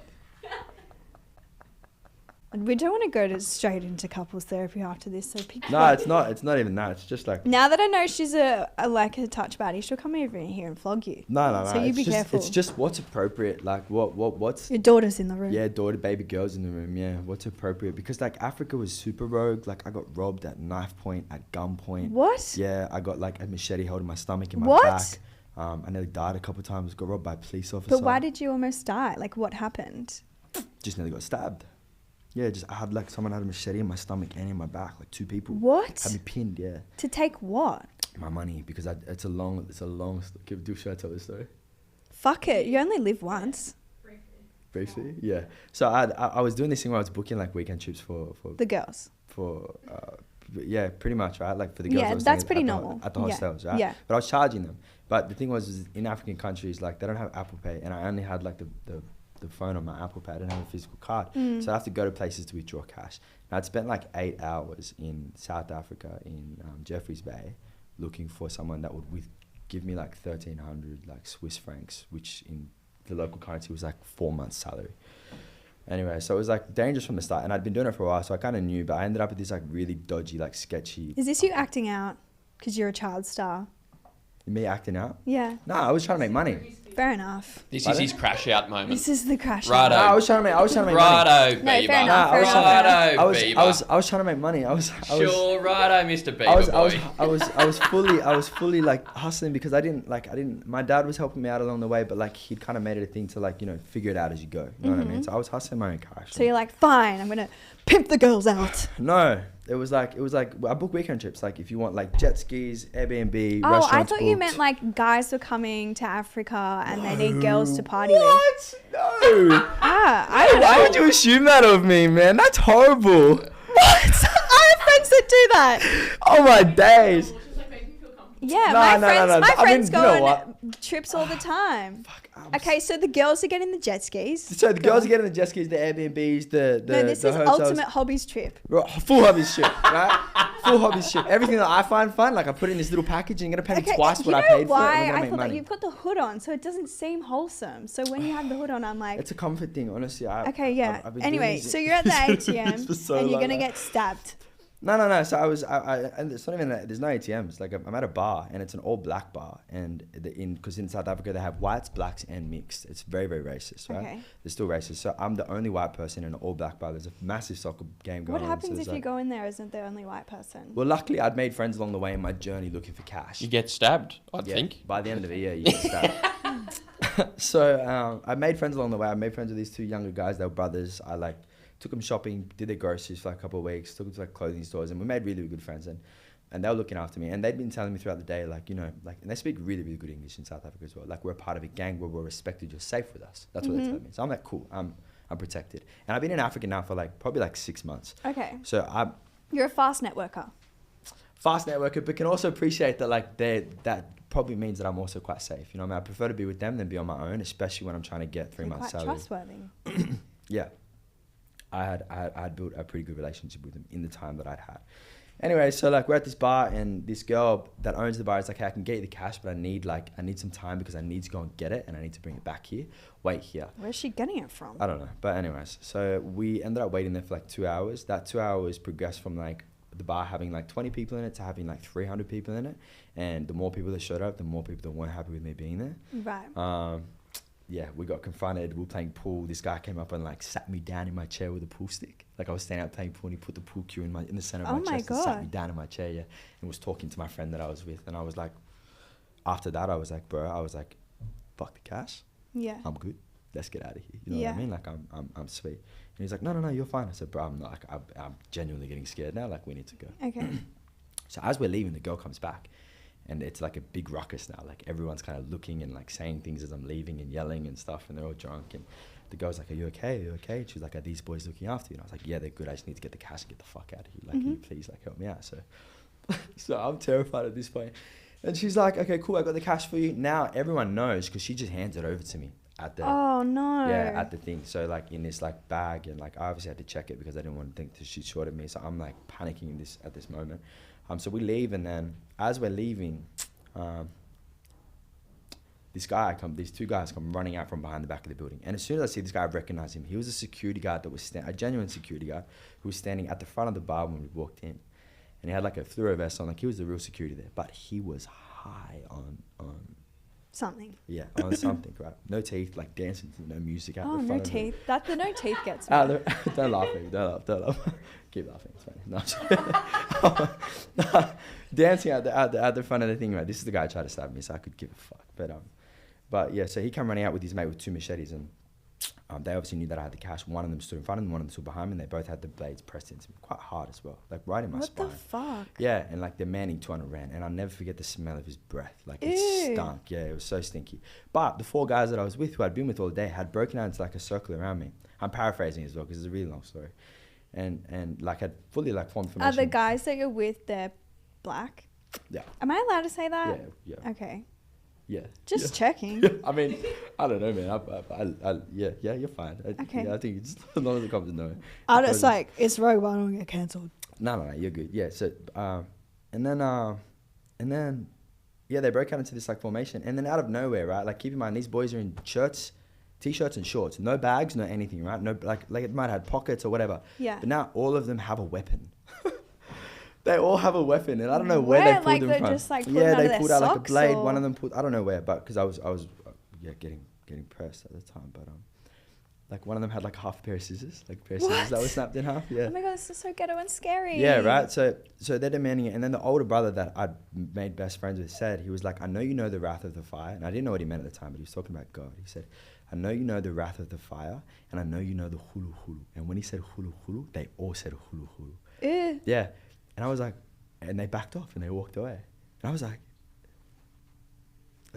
We don't want to go straight into couples therapy after this, so pick No, one. it's not. It's not even that. It's just like. Now that I know she's a touch baddie, she'll come over in here and flog you. No. So you it's be just, careful. It's just what's appropriate. Like what's. Your daughter's in the room. Yeah, daughter, baby girls in the room. Yeah, what's appropriate? Because like Africa was super rogue. Like I got robbed at knife point, at gunpoint. What? Yeah, I got like a machete held in my stomach and my What? back. I nearly died a couple of times. Got robbed by a police officer. But why did you almost die? Like, what happened? Just nearly got stabbed. Yeah, just I had like someone had a machete in my stomach and in my back, like 2 people. What? Had me pinned. Yeah, To take what? my money because it's a long. Should I tell this story? Fuck it. You only live once. Briefly, yeah. So I was doing this thing where I was booking like weekend trips for The girls. yeah, pretty much, right? Like for the girls. Yeah, I was that's staying pretty at the normal. at the Yeah. hostels, right? Yeah. But I was charging them. But the thing was in African countries, like they don't have Apple Pay, and I only had like the phone on my Apple Pay. I didn't have a physical card, so I have to go to places to withdraw cash. And I'd spent like 8 hours in South Africa in Jeffreys Bay, looking for someone that would give me like 1,300 like Swiss francs, which in the local currency was like 4 months' salary. Anyway, so it was like dangerous from the start, and I'd been doing it for a while, so I kind of knew. But I ended up with this like really dodgy, like sketchy. Is this you acting out because you're a child star? Me acting out? Yeah. No, I was trying to make money. Fair enough. This is Pardon? his crash out moment. This is the crash. Righto. No, I was trying to make money. Righto, No, fair Bieber. enough, fair enough. Righto, I was Bieber. trying to make money. I was Sure, righto, Mr. Bieber I was fully like hustling because I didn't my dad was helping me out along the way, but like he'd kind of made it a thing to like, you know, figure it out as you go. You know what I mean? So I was hustling my own cash. So you're like, fine, I'm going to pimp the girls out. No, it was like I book weekend trips. Like if you want like jet skis, Airbnb, Oh, restaurants I thought you booked. meant like guys were coming to Africa and they need girls to party with. What? No. I don't Why know. would you assume that of me, man? That's horrible. What? I have friends that do that. Oh my days. She's like, make me feel comfortable. Yeah, No, my no, friends, no, no. my I mean, friends you go know on trips all the time. Okay, so the girls are getting the jet skis. So the girls are getting the jet skis, the Airbnbs, the No, this the is hotels. ultimate hobbies trip. Right, full hobbies shit, right? Full hobbies shit. Everything that I find fun, like I put in this little package and you're gonna pay me twice what I paid for it. why And we're I gonna make thought that money. you've got the hood on, so it doesn't seem wholesome. So when you have the hood on, I'm like, It's a comfort thing, honestly. okay, yeah. I've been Anyway, doing this so you're at the ATM for so and you're long gonna now. get stabbed. No. So and it's not even that. There's no ATMs. Like I'm at a bar and it's an all black bar, and because in South Africa they have whites, blacks, and mixed. It's very very racist, right? Okay. They're still racist. So I'm the only white person in an all black bar. There's a massive soccer game going What on. happens so if you go in there as the only white person? Well, luckily I'd made friends along the way in my journey looking for cash. You get stabbed, I Yeah, think. by the end of the year, you get stabbed. So I made friends along the way. I made friends with these two younger guys. They were brothers. I took them shopping, did their groceries for like a couple of weeks, took them to like clothing stores, and we made really, really good friends. And they were looking after me. And they'd been telling me throughout the day, like, you know, like, and they speak really, really good English in South Africa as well. Like, we're a part of a gang where we're respected. You're safe with us. That's what they're telling me. So I'm like, cool. I'm protected. And I've been in Africa now for probably 6 months. Okay. So I'm You're a fast networker. fast networker, but can also appreciate that that probably means that I'm also quite safe. You know what I mean? I prefer to be with them than be on my own, especially when I'm trying to get 3 You're months quite salary. trustworthy. Yeah. I had built a pretty good relationship with them in the time that I'd had. Anyway, so we're at this bar and this girl that owns the bar is like, hey, I can get you the cash, but I need some time because I need to go and get it and I need to bring it back here. Wait here. Where's she getting it from? I don't know. But anyways, so we ended up waiting there for 2 hours. That 2 hours progressed from the bar having 20 people in it to having 300 people in it. And the more people that showed up, the more people that weren't happy with me being there. Right. Yeah, we got confronted. We were playing pool. This guy came up and sat me down in my chair with a pool stick. I was standing up playing pool and he put the pool cue in the center of my chest and sat me down in my chair, yeah, and was talking to my friend that I was with. And I was like, after that, I was like, bro, fuck the cash. Yeah. I'm good. Let's get out of here. You know what I mean? I'm sweet. And he's like, no, you're fine. I said, bro, I'm not. I'm genuinely getting scared now. We need to go. Okay. So as we're leaving, the girl comes back. And it's a big ruckus now. Everyone's kind of looking and saying things as I'm leaving and yelling and stuff. And they're all drunk. And the girl's like, are you okay? Are you okay? And she was like, are these boys looking after you? And I was like, yeah, they're good. I just need to get the cash and get the fuck out of here. Can you please help me out? So I'm terrified at this point. And she's like, okay, cool. I got the cash for you. Now everyone knows because she just hands it over to me at the Oh no. yeah, at the thing. So in this bag, and I obviously had to check it because I didn't want to think that she's short of me. So I'm panicking at this moment. So we leave, and then as we're leaving, these two guys come running out from behind the back of the building. And as soon as I see this guy, I recognize him. He was a security guard that was a genuine security guard who was standing at the front of the bar when we walked in. And he had a fluoro vest on, he was the real security there. But he was high on Something. yeah, on something, right? No teeth, dancing to no music out Oh, the no front of teeth. The no teeth gets me. don't laugh, baby. Don't laugh. Keep laughing. It's funny. No, dancing at the front of the thing, right? This is the guy who tried to stab me, so I could give a fuck. But yeah, so he came running out with his mate with 2 machetes, and they obviously knew that I had the cash. One of them stood in front of them, one of them stood behind me, and they both had the blades pressed into me, quite hard as well, right in my spine. What the fuck? Yeah, and they're manning 200 rand, and I'll never forget the smell of his breath. It Ew. stunk. Yeah, it was so stinky. But the 4 guys that I was with, who I'd been with all day, had broken out into a circle around me. I'm paraphrasing as well because it's a really long story, and had fully formed formation. Are the guys that you're with, they're black? Yeah. Am I allowed to say that? Yeah. Okay. Yeah. Just checking. Yeah. I mean, I don't know, man. Yeah, you're fine. Okay. I think it's as long as the cops know. I'm just it's Rogue One, will get cancelled. No, you're good. Yeah. So, and then, yeah, they broke out into this formation, and then out of nowhere, right? Keep in mind, these boys are in shirts, t-shirts, and shorts. No bags, no anything, right? No, it might have had pockets or whatever. Yeah. But now all of them have a weapon. They all have a weapon, and I don't know where they pulled them from. Just pulled yeah, out they of pulled their out a socks, blade. or? One of them pulled. I don't know where, but because I was getting pressed at the time. But one of them had half a pair of scissors, that were snapped in half. Yeah. Oh my god, this is so ghetto and scary. Yeah, right. So they're demanding it, and then the older brother that I'd made best friends with said, he was like, I know you know the wrath of the fire, and I didn't know what he meant at the time, but he was talking about God. He said, I know you know the wrath of the fire, and I know you know the hulu hulu. And when he said hulu hulu, they all said hulu hulu. Ew. Yeah, and I was like, and they backed off and they walked away, and I was like,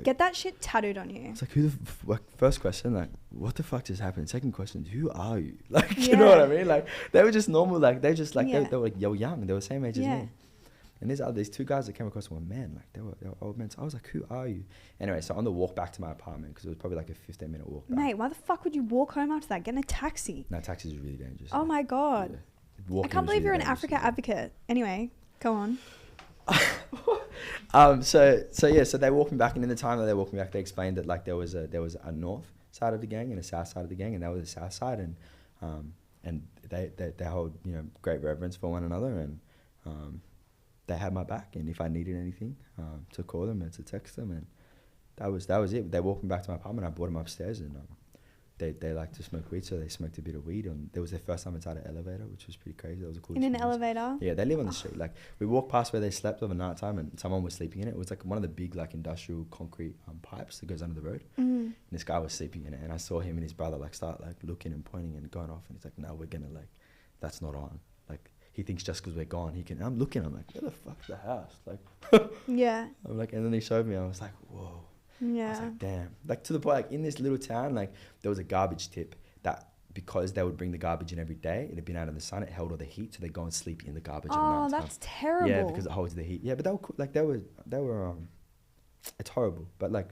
Get that shit tattooed on you. it's who first question, what the fuck just happened? Second question, who are you? You know what I mean? They were just normal, they were just Yeah. they were young, they were the same age as Yeah. me. And these two guys that came across were men, like they were old men. So I was like, who are you? Anyway, so on the walk back to my apartment, because it was probably like a 15-minute walk back. Mate, why the fuck would you walk home after that? Get in a taxi. No, taxis are really dangerous. Oh my God. Yeah. I Walking can't was believe you're really an dangerous Africa as well. advocate. Anyway, go on. So they walked me back, and in the time that they walked me back, they explained that like there was a north side of the gang and a south side of the gang, and that was the south side, and they hold, you know, great reverence for one another, and they had my back, and if I needed anything, to call them and to text them, and that was it. They walked me back to my apartment. I brought them upstairs, and they like to smoke weed, so they smoked a bit of weed, and it was their first time inside an elevator, which was pretty crazy. That was a cool In an experience. elevator? Yeah, they live on the street. Like, we walked past where they slept over night time, and someone was sleeping in it. It was like one of the big like industrial concrete pipes that goes under the road. And this guy was sleeping in it, and I saw him and his brother like start like looking and pointing and going off, and he's like, no, we're gonna like, that's not on. Like, he thinks just because we're gone, he can. And I'm looking, I'm like, where the fuck's the house? Like, Yeah. I'm like, and then he showed me, I was like, whoa. I was Yeah. like, damn. Like, to the point, like, in this little town, like, there was a garbage tip that, because they would bring the garbage in every day, it had been out in the sun, it held all the heat, so they go and sleep in the garbage at Oh, night time. that's terrible. Yeah, because it holds the heat. Yeah, but they were cool. Like, they were it's horrible, but like,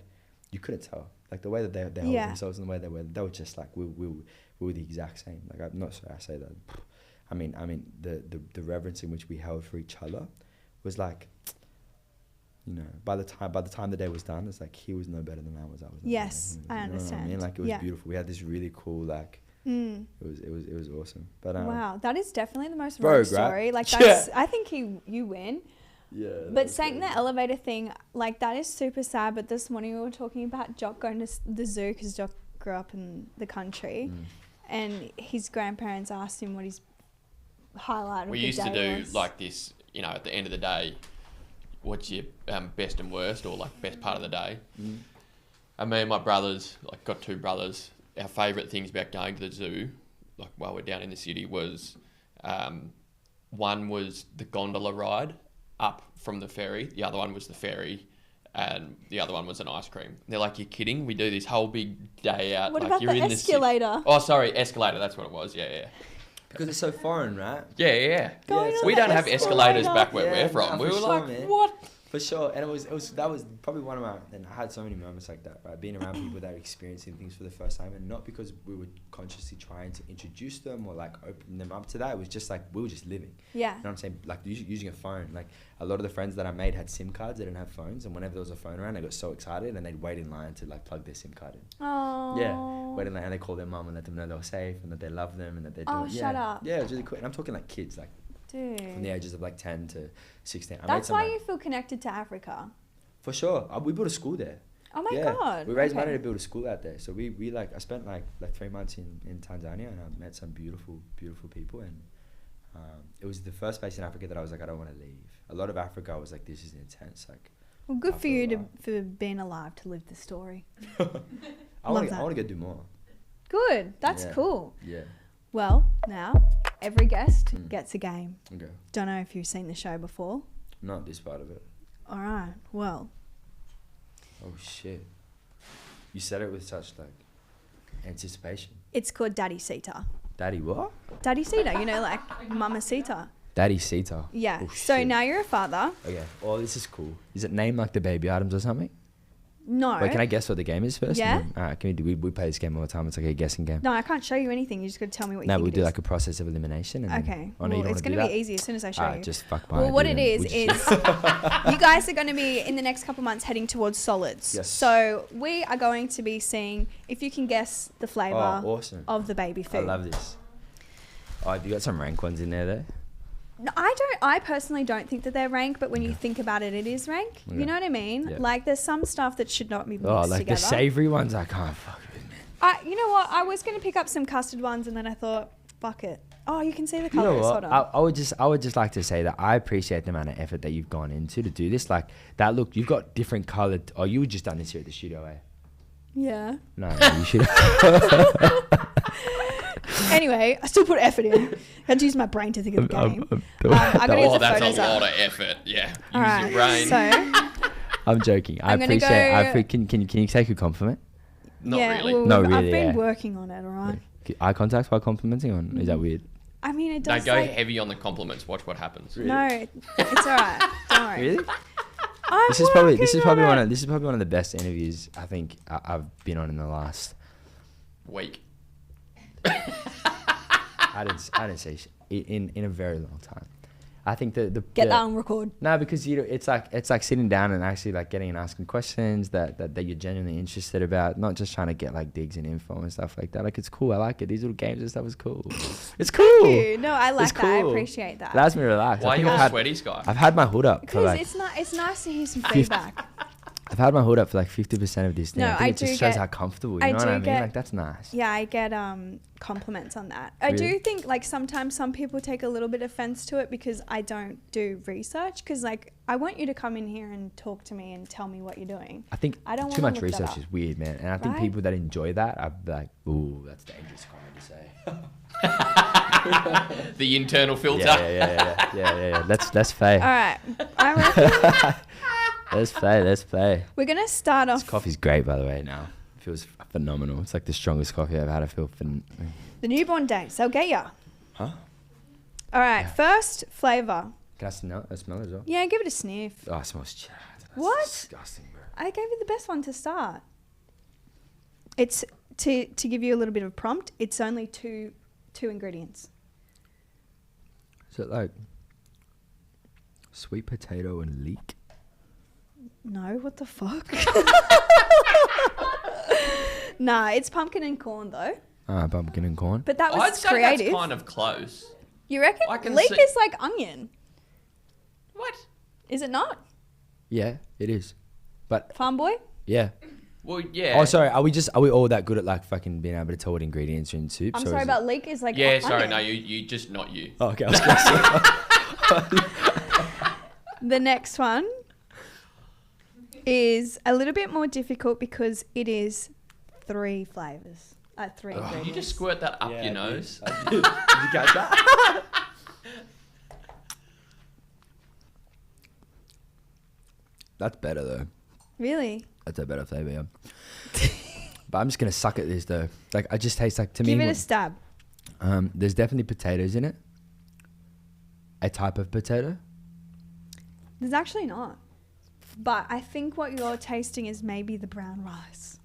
you couldn't tell. Like, the way that they held Yeah. themselves and the way they were just like, we were the exact same. Like, I'm not sorry I say that. I mean, the reverence in which we held for each other was like, you know, by the time the day was done, it's like he was no better than I was. Yes, no I better than him. You know what I understand. mean? Like, it was Yeah. beautiful. We had this really cool, like, Mm. it was awesome. But Wow, that is definitely the most Rogue, rogue story. right? Like, Yeah. that's, I think you win. yeah. that But was saying crazy. the elevator thing, like, that is super sad. But this morning we were talking about Jock going to the zoo because Jock grew up in the country, and his grandparents asked him what his highlight of We the used to day do was. like this, you know, at the end of the day, what's your best and worst, or like best part of the day. And me and my brothers, like, got two brothers, our favourite things about going to the zoo, like while we're down in the city, was one was the gondola ride up from the ferry, the other one was the ferry, and the other one was an ice cream. They're like, you're kidding? We do this whole big day out. What like, about you're the in city. escalator? Oh, sorry, escalator, that's what it was, yeah. Because it's so foreign, right? Yeah. Going on We the don't have escalators escalator. back where Yeah, we're from. nah, We for were sure, like, man. what? For sure, and that was probably one of my, and I had so many moments like that, right? Being around people that are experiencing things for the first time, and not because we were consciously trying to introduce them or like open them up to that. It was just like we were just living. Yeah. You know what I'm saying? Like using a phone. Like, a lot of the friends that I made had SIM cards. They didn't have phones, and whenever there was a phone around, they got so excited, and they'd wait in line to like plug their SIM card in. Oh. Yeah, wait in line, and they call their mum and let them know they were safe and that they love them and that they're Oh, doing. shut yeah. up. Yeah, it was really cool. And I'm talking like kids, like from the Dude. ages of like 10 to 16. I made That's some, why like- you feel connected to Africa. For sure. We built a school there. Oh my Yeah. God. We raised Okay. money to build a school out there. So we like, I spent like 3 months in Tanzania, and I met some beautiful people, and it was the first place in Africa that I was like, I don't want to leave. A lot of Africa I was like, this is intense. Like, Well, good I for feel you alive. for being alive to live the story. I Love want that. to go do more. Good. That's Yeah. cool. Yeah. Well, now every guest Mm. gets a game. Okay. Don't know if you've seen the show before. Not this part of it. All right. Well, Oh shit. You said it with such like anticipation. it's called Daddacita. Daddy what? Daddacita, you know, like Mamacita. Daddacita. Yeah. Oh, So shit. now you're a father. Okay. Oh, this is cool. Is it named like the baby items or something? No. Wait, can I guess what the game is first? Yeah. Alright, can we play this game all the time? It's like a guessing game. No, I can't show you anything. You just got to tell me what you No, think we it do is. like a process of elimination. And then- Okay. Oh, no, you Well, don't it's wanna going do to be easy as soon as I show that? you. Just fuck by Well, what it then. is, We'll just- you guys are going to be in the next couple months heading towards solids. Yes. So we are going to be seeing if you can guess the flavour Oh, awesome. of the baby food. I love this. Oh, have you got some rank ones in there though? No, I personally don't think that they're rank, but when you think about it, it is rank. Okay. You know what I mean? Yeah. Like, there's some stuff that should not be mixed Oh, like together. the savoury ones, I can't fuck with, man. You know what? I was going to pick up some custard ones, and then I thought, fuck it. Oh, you can see the You colours. know Hold what? on. I would just like to say that I appreciate the amount of effort that you've gone into to do this. Like that, look, you've got different coloured. Oh, you just done this here at the studio, eh? Yeah. No, you should. Anyway, I still put effort in. I had to use my brain to think of the game. I got to use Oh, the that's photos a up. lot of effort. Yeah. Use All right. your brain. So, I'm joking. I I'm gonna appreciate. go- Can you take a compliment? Not yeah, really. well, No, I've really, been yeah. working on it, all right? Eye contact while complimenting, or is that weird? I mean, it No, does. go like, heavy on the compliments. Watch what happens. No, it's all right. Don't worry. Really? I'm This is probably working one of the best interviews I think I've been on in the last. Week. I didn't say in a very long time. I think Get that on record. No, because it's like sitting down and actually like getting and asking questions that you're genuinely interested about, not just trying to get like digs and info and stuff like that. Like it's cool. I like it. These little games and stuff is cool. It's cool. Thank you. No, I like It's that. I cool. appreciate that. Allows me to relax. Why I are think you I've all had- sweaty, Skye? I've had my hood up for Because like it's nice to hear some feedback. I've had my hood up for like 50% of this thing. No, I think I it just do shows get- how comfortable. You I know what do I mean? get- Like that's nice. Yeah, I get compliments on that. I do Really? think like sometimes some people take a little bit offense to it because I don't do research. Because like I want you to come in here and talk to me and tell me what you're doing. I think I don't too wanna much look that research up. is weird, man. And I think Right? people that enjoy that, I'd be like, ooh, that's dangerous comment to say. The internal filter. Yeah. Let's play. All right, I reckon Let's play. we're gonna start This off coffee's great, by the way. Now it feels phenomenal. It's like the strongest coffee I've had. I feel the newborn days. I'll get ya. Huh? All right, first flavor. Can I smell it as well? Yeah, give it a sniff. Oh, it smells Chad. That's What? disgusting, bro. I gave you the best one to start. It's to give you a little bit of a prompt. It's only two ingredients. Is it like sweet potato and leek? No, what the fuck? Nah, it's pumpkin and corn though. Pumpkin and corn. But that was I'd say creative. that's kind of close. You reckon? I can Leek see- is like onion. What? Is it not? Yeah, it is. But Farm boy? yeah. Well, yeah. Oh, sorry. Are we all that good at like fucking being able to tell what ingredients are in soup? I'm So sorry, is but leek is like Yeah, onion. sorry, no, you just not you. Oh, okay. I was gonna say. The next one is a little bit more difficult because it is 3 flavors. 3 Did ingredients. you just squirt that up Yeah, your I did. nose? I did. Did you catch that? That's better though. Really? That's a better flavor. Yeah. But I'm just gonna suck at this though. Like I just taste like to Give me. it a stab. There's definitely potatoes in it. A type of potato. There's actually not. But I think what you're tasting is maybe the brown rice.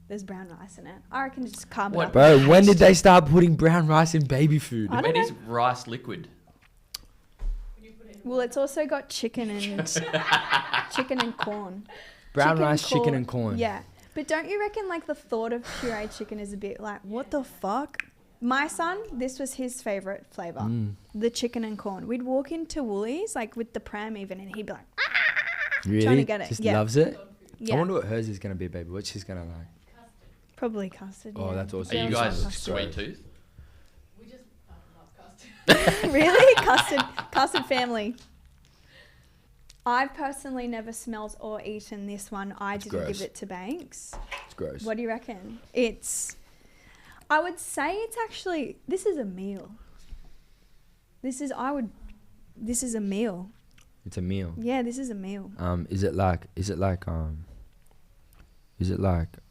There's brown rice in it. I reckon just carb it What? up. Bro, when did they start putting brown rice in baby food? I don't It is know. rice liquid. Well, it's also got chicken and corn. Brown rice, chicken and corn. Yeah. But don't you reckon like the thought of pureed chicken is a bit like, what the fuck? My son, this was his favourite flavour. Mm. The chicken and corn. We'd walk into Woolies, like with the pram even, and he'd be like, Really? Trying to get it, Just yeah. loves it. yeah, I wonder what hers is gonna be, baby. What she's gonna like. probably custard. Oh, yeah. that's awesome. Are you This guys one looks sweet great. tooth? We just love custard. Really? Custard family. I've personally never smelled or eaten this one. I It's didn't gross. give it to Banks. It's gross. What do you reckon? I would say it's actually, this is a meal. This is a meal. It's a meal. Yeah, this is a meal. Is it like oh,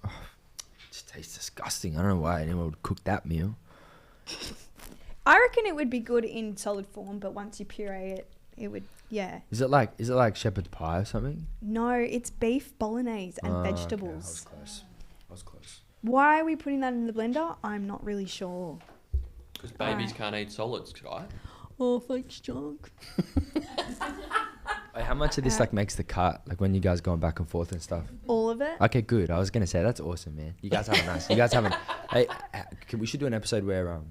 it just tastes disgusting. I don't know why anyone would cook that meal. I reckon it would be good in solid form, but once you puree it, it would, yeah. Is it like shepherd's pie or something? No, it's beef bolognese and Okay, vegetables. I was close. Why are we putting that in the blender? I'm not really sure. Because babies Alright. can't eat solids, right? Oh, thanks, Junk. Wait, how much of this like makes the cut? Like when you guys going back and forth and stuff? All of it? Okay, good. I was gonna say that's awesome, man. You guys have a nice. You guys have a. Hey, we should do an episode where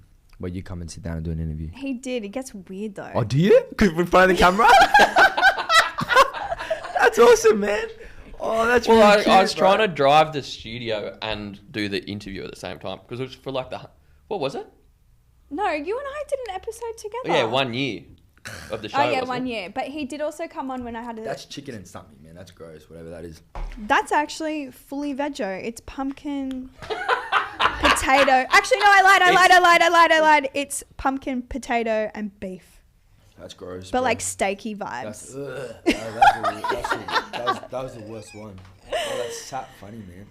you come and sit down and do an interview. He did. It gets weird though. Oh, do you? Cause we're in front of the camera. That's awesome, man. Oh, that's Well, really I was cute, bro. trying to drive the studio and do the interview at the same time because it was for like what was it? No, you and I did an episode together. Oh, yeah, 1 year of the show. Oh yeah, wasn't 1 it? year. But he did also come on when I had a. That's chicken and something, man. That's gross. Whatever that is. That's actually fully veggie. It's pumpkin, potato. Actually, no, I lied. It's pumpkin, potato, and beef. That's gross. But bro. like steaky That's, vibes. that was the worst one. Oh, that's sap funny, man.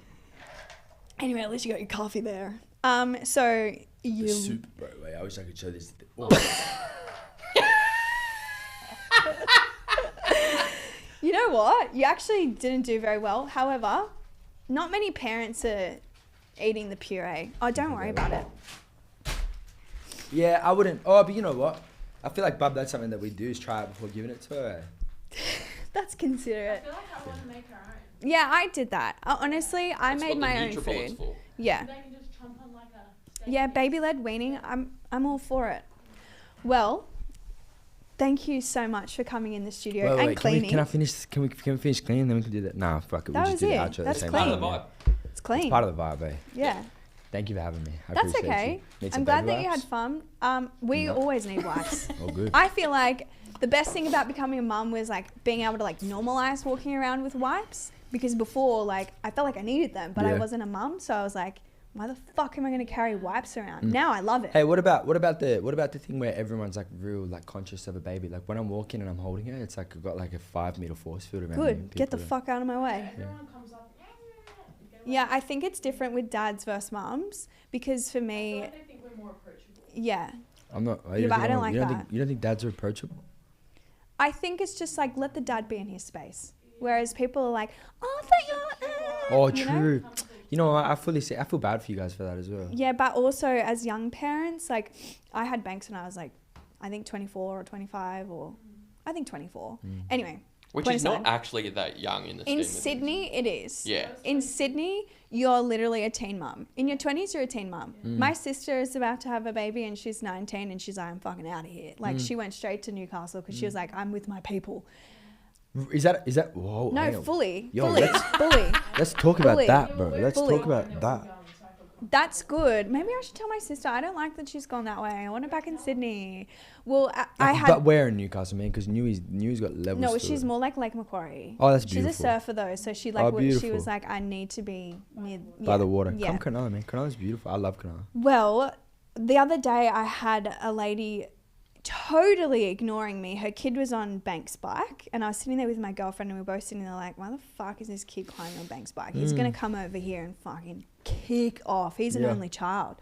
Anyway, at least you got your coffee there. So The you. soup, bro. Wait, I wish I could show this. Oh. You know what? You actually didn't do very well. However, not many parents are eating the puree. Oh, don't worry about it. Yeah, I wouldn't. Oh, but you know what? I feel like, Bub, that's something that we do is try it before giving it to her. That's I considerate. feel like I want to make her own. Yeah, I did that. Honestly, I That's made what the my own Nutribullet's food. for. Yeah. They can just chomp on like a steak. Yeah, baby-led weaning. I'm all for it. Well, thank you so much for coming in the studio and cleaning. Can I finish? Can we finish cleaning? Then we can do that. Nah, fuck it. That We'll was just do the it. outro at That's the same Part clean. of the time. vibe. It's clean. It's part of the vibe, eh? Yeah. Thank you for having me. I That's appreciate okay. you. Need I'm some glad baby that you had wipes? fun. We No. always need wipes. Oh, good. I feel like the best thing about becoming a mum was like being able to like normalize walking around with wipes, because before like I felt like I needed them, but I Yeah. wasn't a mum, so I was like, why the fuck am I going to carry wipes around? Now I love it. Hey, what about the thing where everyone's like real like conscious of a baby? Like when I'm walking and I'm holding her, it's like I've got like a 5-meter force field around me. Good. Get the People fuck out of my way. Everyone comes up. Yeah, I think it's different with dads versus mums, because for I feel me, like they think we're more approachable. yeah, I'm not. Yeah, but I don't like that. You don't think dads are approachable? I think it's just like let the dad be in his space. Whereas people are like, oh, thank you. Oh, you know? true. You know, I fully see. I feel bad for you guys for that as well. Yeah, but also as young parents, like I had Banks when I was like, I think 24 or 25 or I think 24. Anyway, Which point is not aside. actually that young in the scheme In of things. Sydney, it is. Yeah. In Sydney, you're literally a teen mum. In your 20s, you're a teen mum. My sister is about to have a baby and she's 19 and she's like, I'm fucking out of here. Like she went straight to Newcastle because she was like, I'm with my people. Is that? Whoa. No, hang on. fully. Yo, fully. Fully. Let's talk about Fully. that, bro. Let's Fully. talk about that. That's good. Maybe I should tell my sister. I don't like that she's gone that way. I want her back in Sydney. Well, I had... But where in Newcastle, man? Because Newey's got levels. No, to she's it. more like Lake Macquarie. Oh, that's She's beautiful. a surfer though, so she like Oh, she beautiful. was like, I need to be near By the water. Yeah. Come Cronulla, man. Cronulla's beautiful. I love Cronulla. Well, the other day I had a lady totally ignoring me. Her kid was on Bank's bike and I was sitting there with my girlfriend and we were both sitting there like, why the fuck is this kid climbing on Bank's bike? He's going to come over here and fucking kick off. He's an Yeah. only child.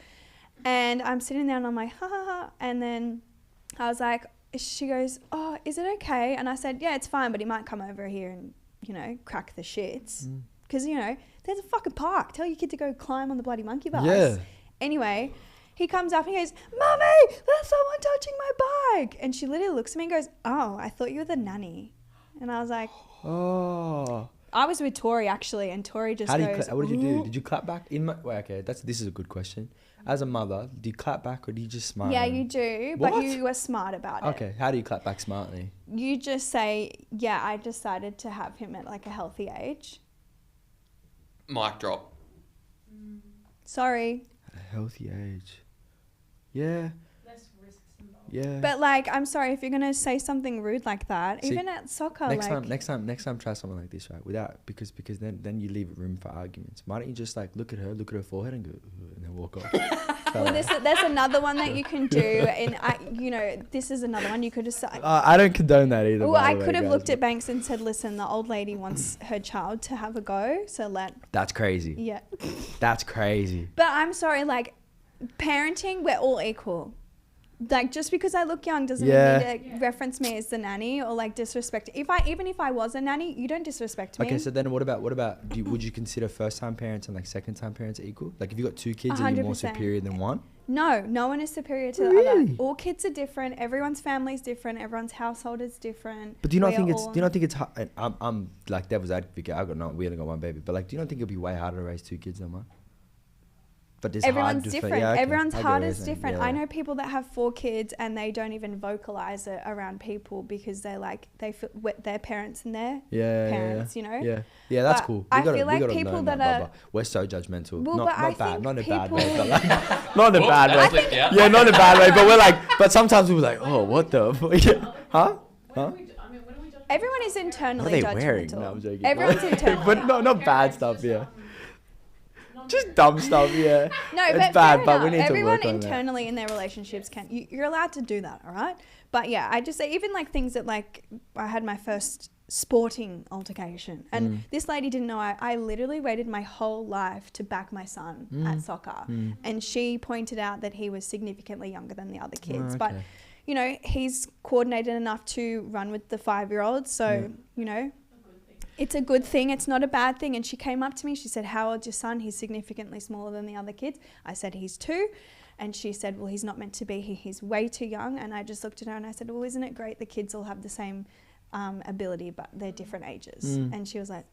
And I'm sitting there and I'm like, ha ha ha. And then I was like, she goes, oh, is it okay? And I said, yeah, it's fine, but he might come over here and, you know, crack the shits. Because, you know, there's a fucking park. Tell your kid to go climb on the bloody monkey bikes. Yeah. Anyway, he comes up and he goes, Mummy, there's someone touching my bike. And she literally looks at me and goes, oh, I thought you were the nanny. And I was like, Oh. I was with Tori actually, and Tori just How do you? goes, What did you do? "Ooh." Did you clap back? Wait, okay. This is a good question. As a mother, do you clap back or do you just smile? Yeah, you do, but What? you were smart about it. Okay. How do you clap back smartly? You just say, yeah, I decided to have him at like a healthy age. Mic drop. Sorry. At a healthy age. Yeah. Less risks involved. Yeah. But like, I'm sorry if you're gonna say something rude like that, See, even at soccer. next like, time, try something like this, right? Without because then you leave room for arguments. Why don't you just like look at her forehead and go, "Ugh," and then walk off? well, there's another one that you can do, and this is another one you could just. I don't condone that either. Well, by I the way, could have guys, looked but at Banks and said, listen, the old lady wants her child to have a go, so That's crazy. yeah. That's crazy. But I'm sorry, like, parenting, we're all equal. Like, just because I look young doesn't Yeah. mean to reference me as the nanny or like disrespect. Even if I was a nanny, you don't disrespect me. Okay, so then what about would you consider first time parents and like second time parents equal? Like if you got two kids, are you more 100%. superior than one? No one is superior to the other. Really? All kids are different. Everyone's family is different. Everyone's household is different. But do you not We think are it's all- do you not think it's hard? And I'm like devil's advocate. We only got one baby, but like, do you not think it'll be way harder to raise two kids than one? But it's Everyone's hard different. Yeah, okay. Everyone's I get heart what is you're saying. different. Yeah. I know people that have 4 kids and they don't even vocalize it around people because they feel their parents and their parents, you know? Yeah, that's But cool. I We gotta- feel we like gotta people learn that blah, are- blah. We're so judgmental. Well, not but I not bad, think not in a bad way, people- but like, not in a bad that way. flipped out. Yeah, not in a bad way, but we're like, but sometimes we're like, oh, what the, yeah. Huh? When do we judge? Everyone is internally What are they judgmental. wearing? No, I'm joking. Everyone's internally. But not bad stuff, yeah. Just dumb stuff, yeah. No, It's but bad, fair but enough. we need to Everyone work on that. internally in their relationships you're allowed to do that, all right? But yeah, I just say even like things that like I had my first sporting altercation. And this lady didn't know I literally waited my whole life to back my son at soccer. And she pointed out that he was significantly younger than the other kids. But, you know, he's coordinated enough to run with the 5-year-olds. So, you know, it's a good thing. It's not a bad thing. And she came up to me. She said, how old's your son? He's significantly smaller than the other kids. I said, he's 2. And she said, well, he's not meant to be here. He's way too young. And I just looked at her and I said, well, isn't it great the kids all have the same ability, but they're different ages? And she was like,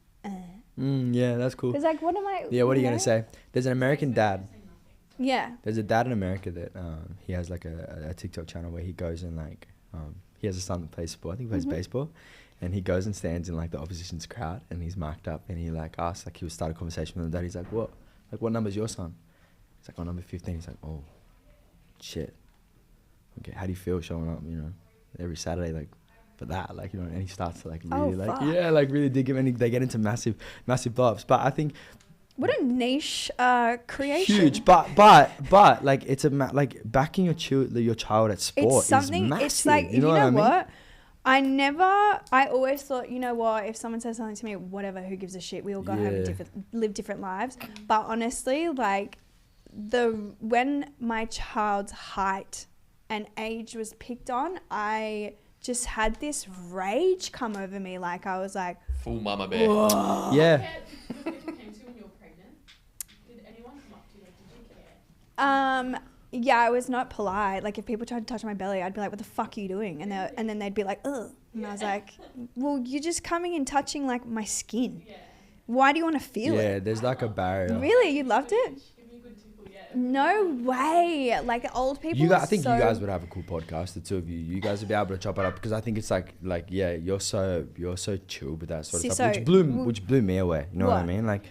Yeah, that's cool. It's like, what am I? Yeah, what are you know? going to say? There's an American dad. Yeah. There's a dad in America that he has like a TikTok channel where he goes and like, he has a son that plays sport. I think he plays baseball. And he goes and stands in like the opposition's crowd and he's marked up and he like asks, like he would start a conversation with the dad. He's like, what number's your son? He's like, oh, number 15. He's like, oh, shit. Okay, how do you feel showing up, you know, every Saturday, like, for that, like, you know, and he starts to like really like really dig him and they get into massive blow-ups. But I think what a niche creation. huge, but like it's like backing your child at sport It's something. is massive. It's like, you know what I mean? I always thought, you know what, if someone says something to me, whatever, who gives a shit, we all go home and live different lives. But honestly, like when my child's height and age was picked on, I just had this rage come over me. Like I was like, Full mama bear. Yeah. Who came to you when you were pregnant? Did anyone come up to you? Did you care? yeah, I was not polite. Like if people tried to touch my belly, I'd be like, what the fuck are you doing? And then they'd be like, ugh. And I was like, well, you're just coming and touching like my skin. Yeah. Why do you want to feel it? Yeah, there's like a barrier. Really? You loved it? Give me a good tickle, yeah. No way. Like old people. I think you guys would have a cool podcast, the two of you. You guys would be able to chop it up because I think it's like yeah, you're so chill with that sort of stuff, which blew me away. You know what I mean? Like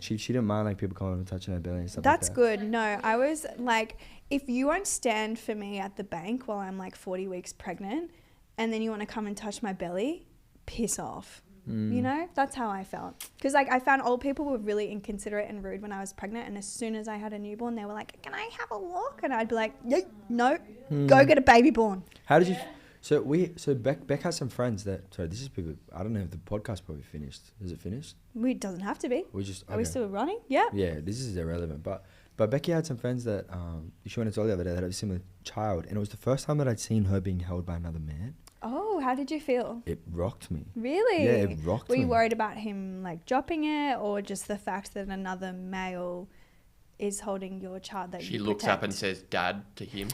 she didn't mind like people coming and touching her belly and stuff. That's like that. good. No, I was like, if you won't stand for me at the bank while I'm like 40 weeks pregnant, and then you want to come and touch my belly, piss off. You know, that's how I felt. Because like I found old people were really inconsiderate and rude when I was pregnant, and as soon as I had a newborn, they were like, "Can I have a look?" And I'd be like, "No, go get a baby born." How did you? So Beck has some friends that. Sorry, this is people. I don't know if the podcast probably finished. Is it finished? It doesn't have to be. Are we still running? Yeah. Yeah, this is irrelevant. But Becky had some friends that she went and told the other day that had a similar child, and it was the first time that I'd seen her being held by another man. Oh, how did you feel? It rocked me. Really? Yeah, it rocked me. Were you worried about him like dropping it, or just the fact that another male is holding your child that She you looks protect? up and says "Dad" to him.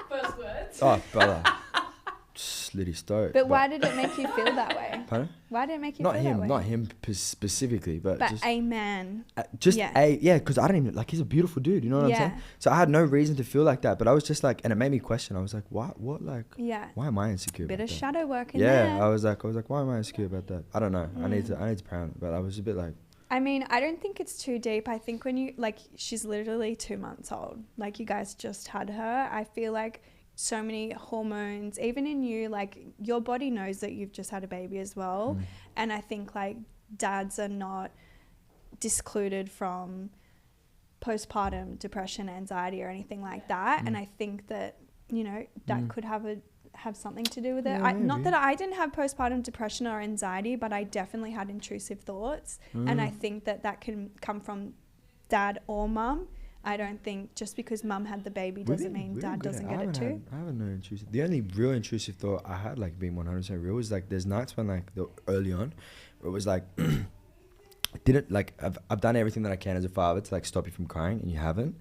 First words. Oh, brother. Slit his throat. But why did it make you feel that way? Pardon? Why did it make you Not feel him, that way? not him specifically, but just a man. because I don't even like he's a beautiful dude, you know what I'm saying? So I had no reason to feel like that, but I was just like, and it made me question. I was like, what like why am I insecure? Bit about of that? shadow work in there. Yeah, I was like, why am I insecure about that? I don't know. I need to pray on it, but I was a bit like. I mean, I don't think it's too deep. I think when you like, she's literally 2 months old. Like you guys just had her. I feel like so many hormones, even in you, like your body knows that you've just had a baby as well. And I think like dads are not discluded from postpartum depression, anxiety or anything like that. And I think that, you know, that could have something to do with it. Yeah, Not that I didn't have postpartum depression or anxiety, but I definitely had intrusive thoughts. And I think that can come from dad or mum. I don't think just because mum had the baby doesn't mean dad doesn't get it too. I haven't no intrusive. The only real intrusive thought I had, like being 100% real, was like there's nights when like early on, where it was like, didn't like I've done everything that I can as a father to like stop you from crying, and you haven't.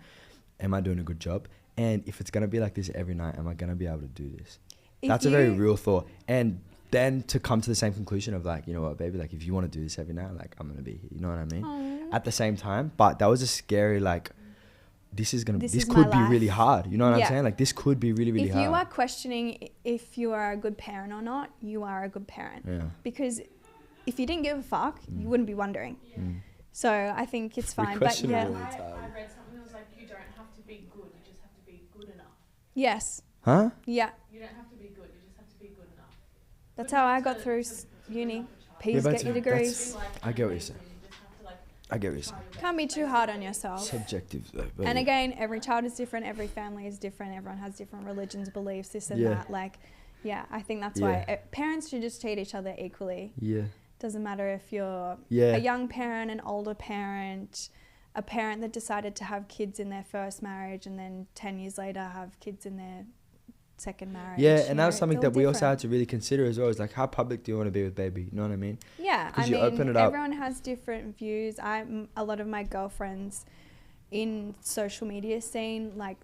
Am I doing a good job? And if it's gonna be like this every night, am I gonna be able to do this? That's a very real thought. And then to come to the same conclusion of like, you know what, baby, like if you want to do this every night, like I'm gonna be here. You know what I mean? Aww. At the same time, but that was a scary like. This could be life. really hard. You know what I'm saying? Like this could be really, really hard. If you are questioning if you are a good parent or not, you are a good parent. Yeah. Because if you didn't give a fuck, you wouldn't be wondering. So I think it's fine. But yeah. I read something that was like, you don't have to be good, you just have to be good enough. Yes. Huh? Yeah. You don't have to be good, you just have to be good enough. That's how I got through uni. Please get your degrees. I get what you're saying. I get what you're saying. Can't be too hard on yourself. Subjective though. But And again, every child is different, every family is different, everyone has different religions, beliefs, this and that. Like, Yeah, I think that's Yeah. why parents should just treat each other equally. Yeah. Doesn't matter if you're Yeah. a young parent, an older parent, a parent that decided to have kids in their first marriage and then 10 years later have kids in their second marriage. Yeah, you and know, that was something it's that all we also different. had to really consider as well. Is like, how public do you want to be with baby? You know what I mean? Yeah, I 'Cause you mean, open it up. everyone has different views. A lot of my girlfriends in social media scene, like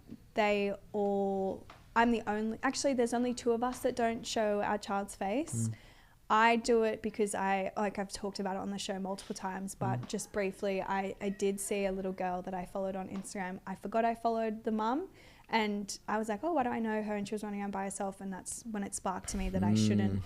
I'm the only, actually there's only 2 of us that don't show our child's face. I do it because I've talked about it on the show multiple times, but just briefly, I did see a little girl that I followed on Instagram. I forgot I followed the mum, and I was like, oh, why do I know her? And she was running around by herself, and that's when it sparked to me that I shouldn't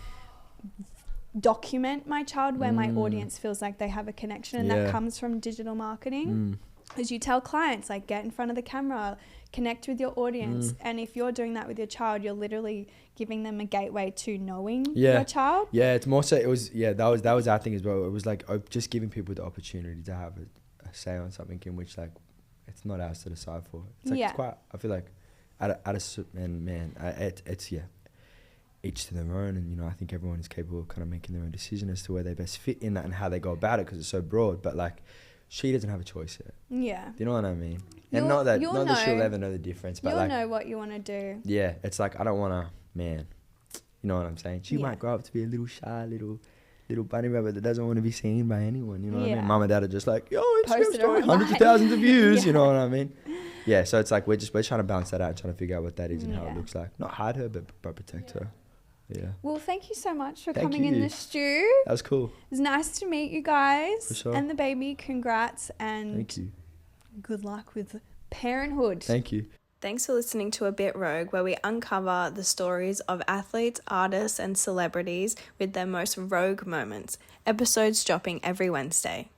document my child where my audience feels like they have a connection, and that comes from digital marketing. As you tell clients, like, get in front of the camera, connect with your audience, and if you're doing that with your child, you're literally giving them a gateway to knowing your child. Yeah, it's more so. It was that was our thing as well. It was like just giving people the opportunity to have a say on something in which, like, it's not ours to decide for. It's like, it's quite. I feel like it's each to their own, and I think everyone is capable of kind of making their own decision as to where they best fit in that and how they go about it, because it's so broad. But like, she doesn't have a choice yet. Yeah. Do you know what I mean? And not that she'll ever know the difference, but you'll know what you want to do. Yeah, it's like, I don't want to, man. You know what I'm saying? She might grow up to be a little shy, little bunny rabbit that doesn't want to be seen by anyone. You know what I mean? Mum and dad are just like, yo, Instagram story, hundreds of thousands of views. You know what I mean? Yeah. So it's like we're trying to balance that out, trying to figure out what that is and how it looks like. Not hide her, but protect her. Yeah. Well, thank you so much for coming in the stew. That was cool. It was nice to meet you guys. For sure. And the baby. Congrats, and thank you. Good luck with parenthood. Thank you. Thanks for listening to A Bit Rogue, where we uncover the stories of athletes, artists, and celebrities with their most rogue moments. Episodes dropping every Wednesday.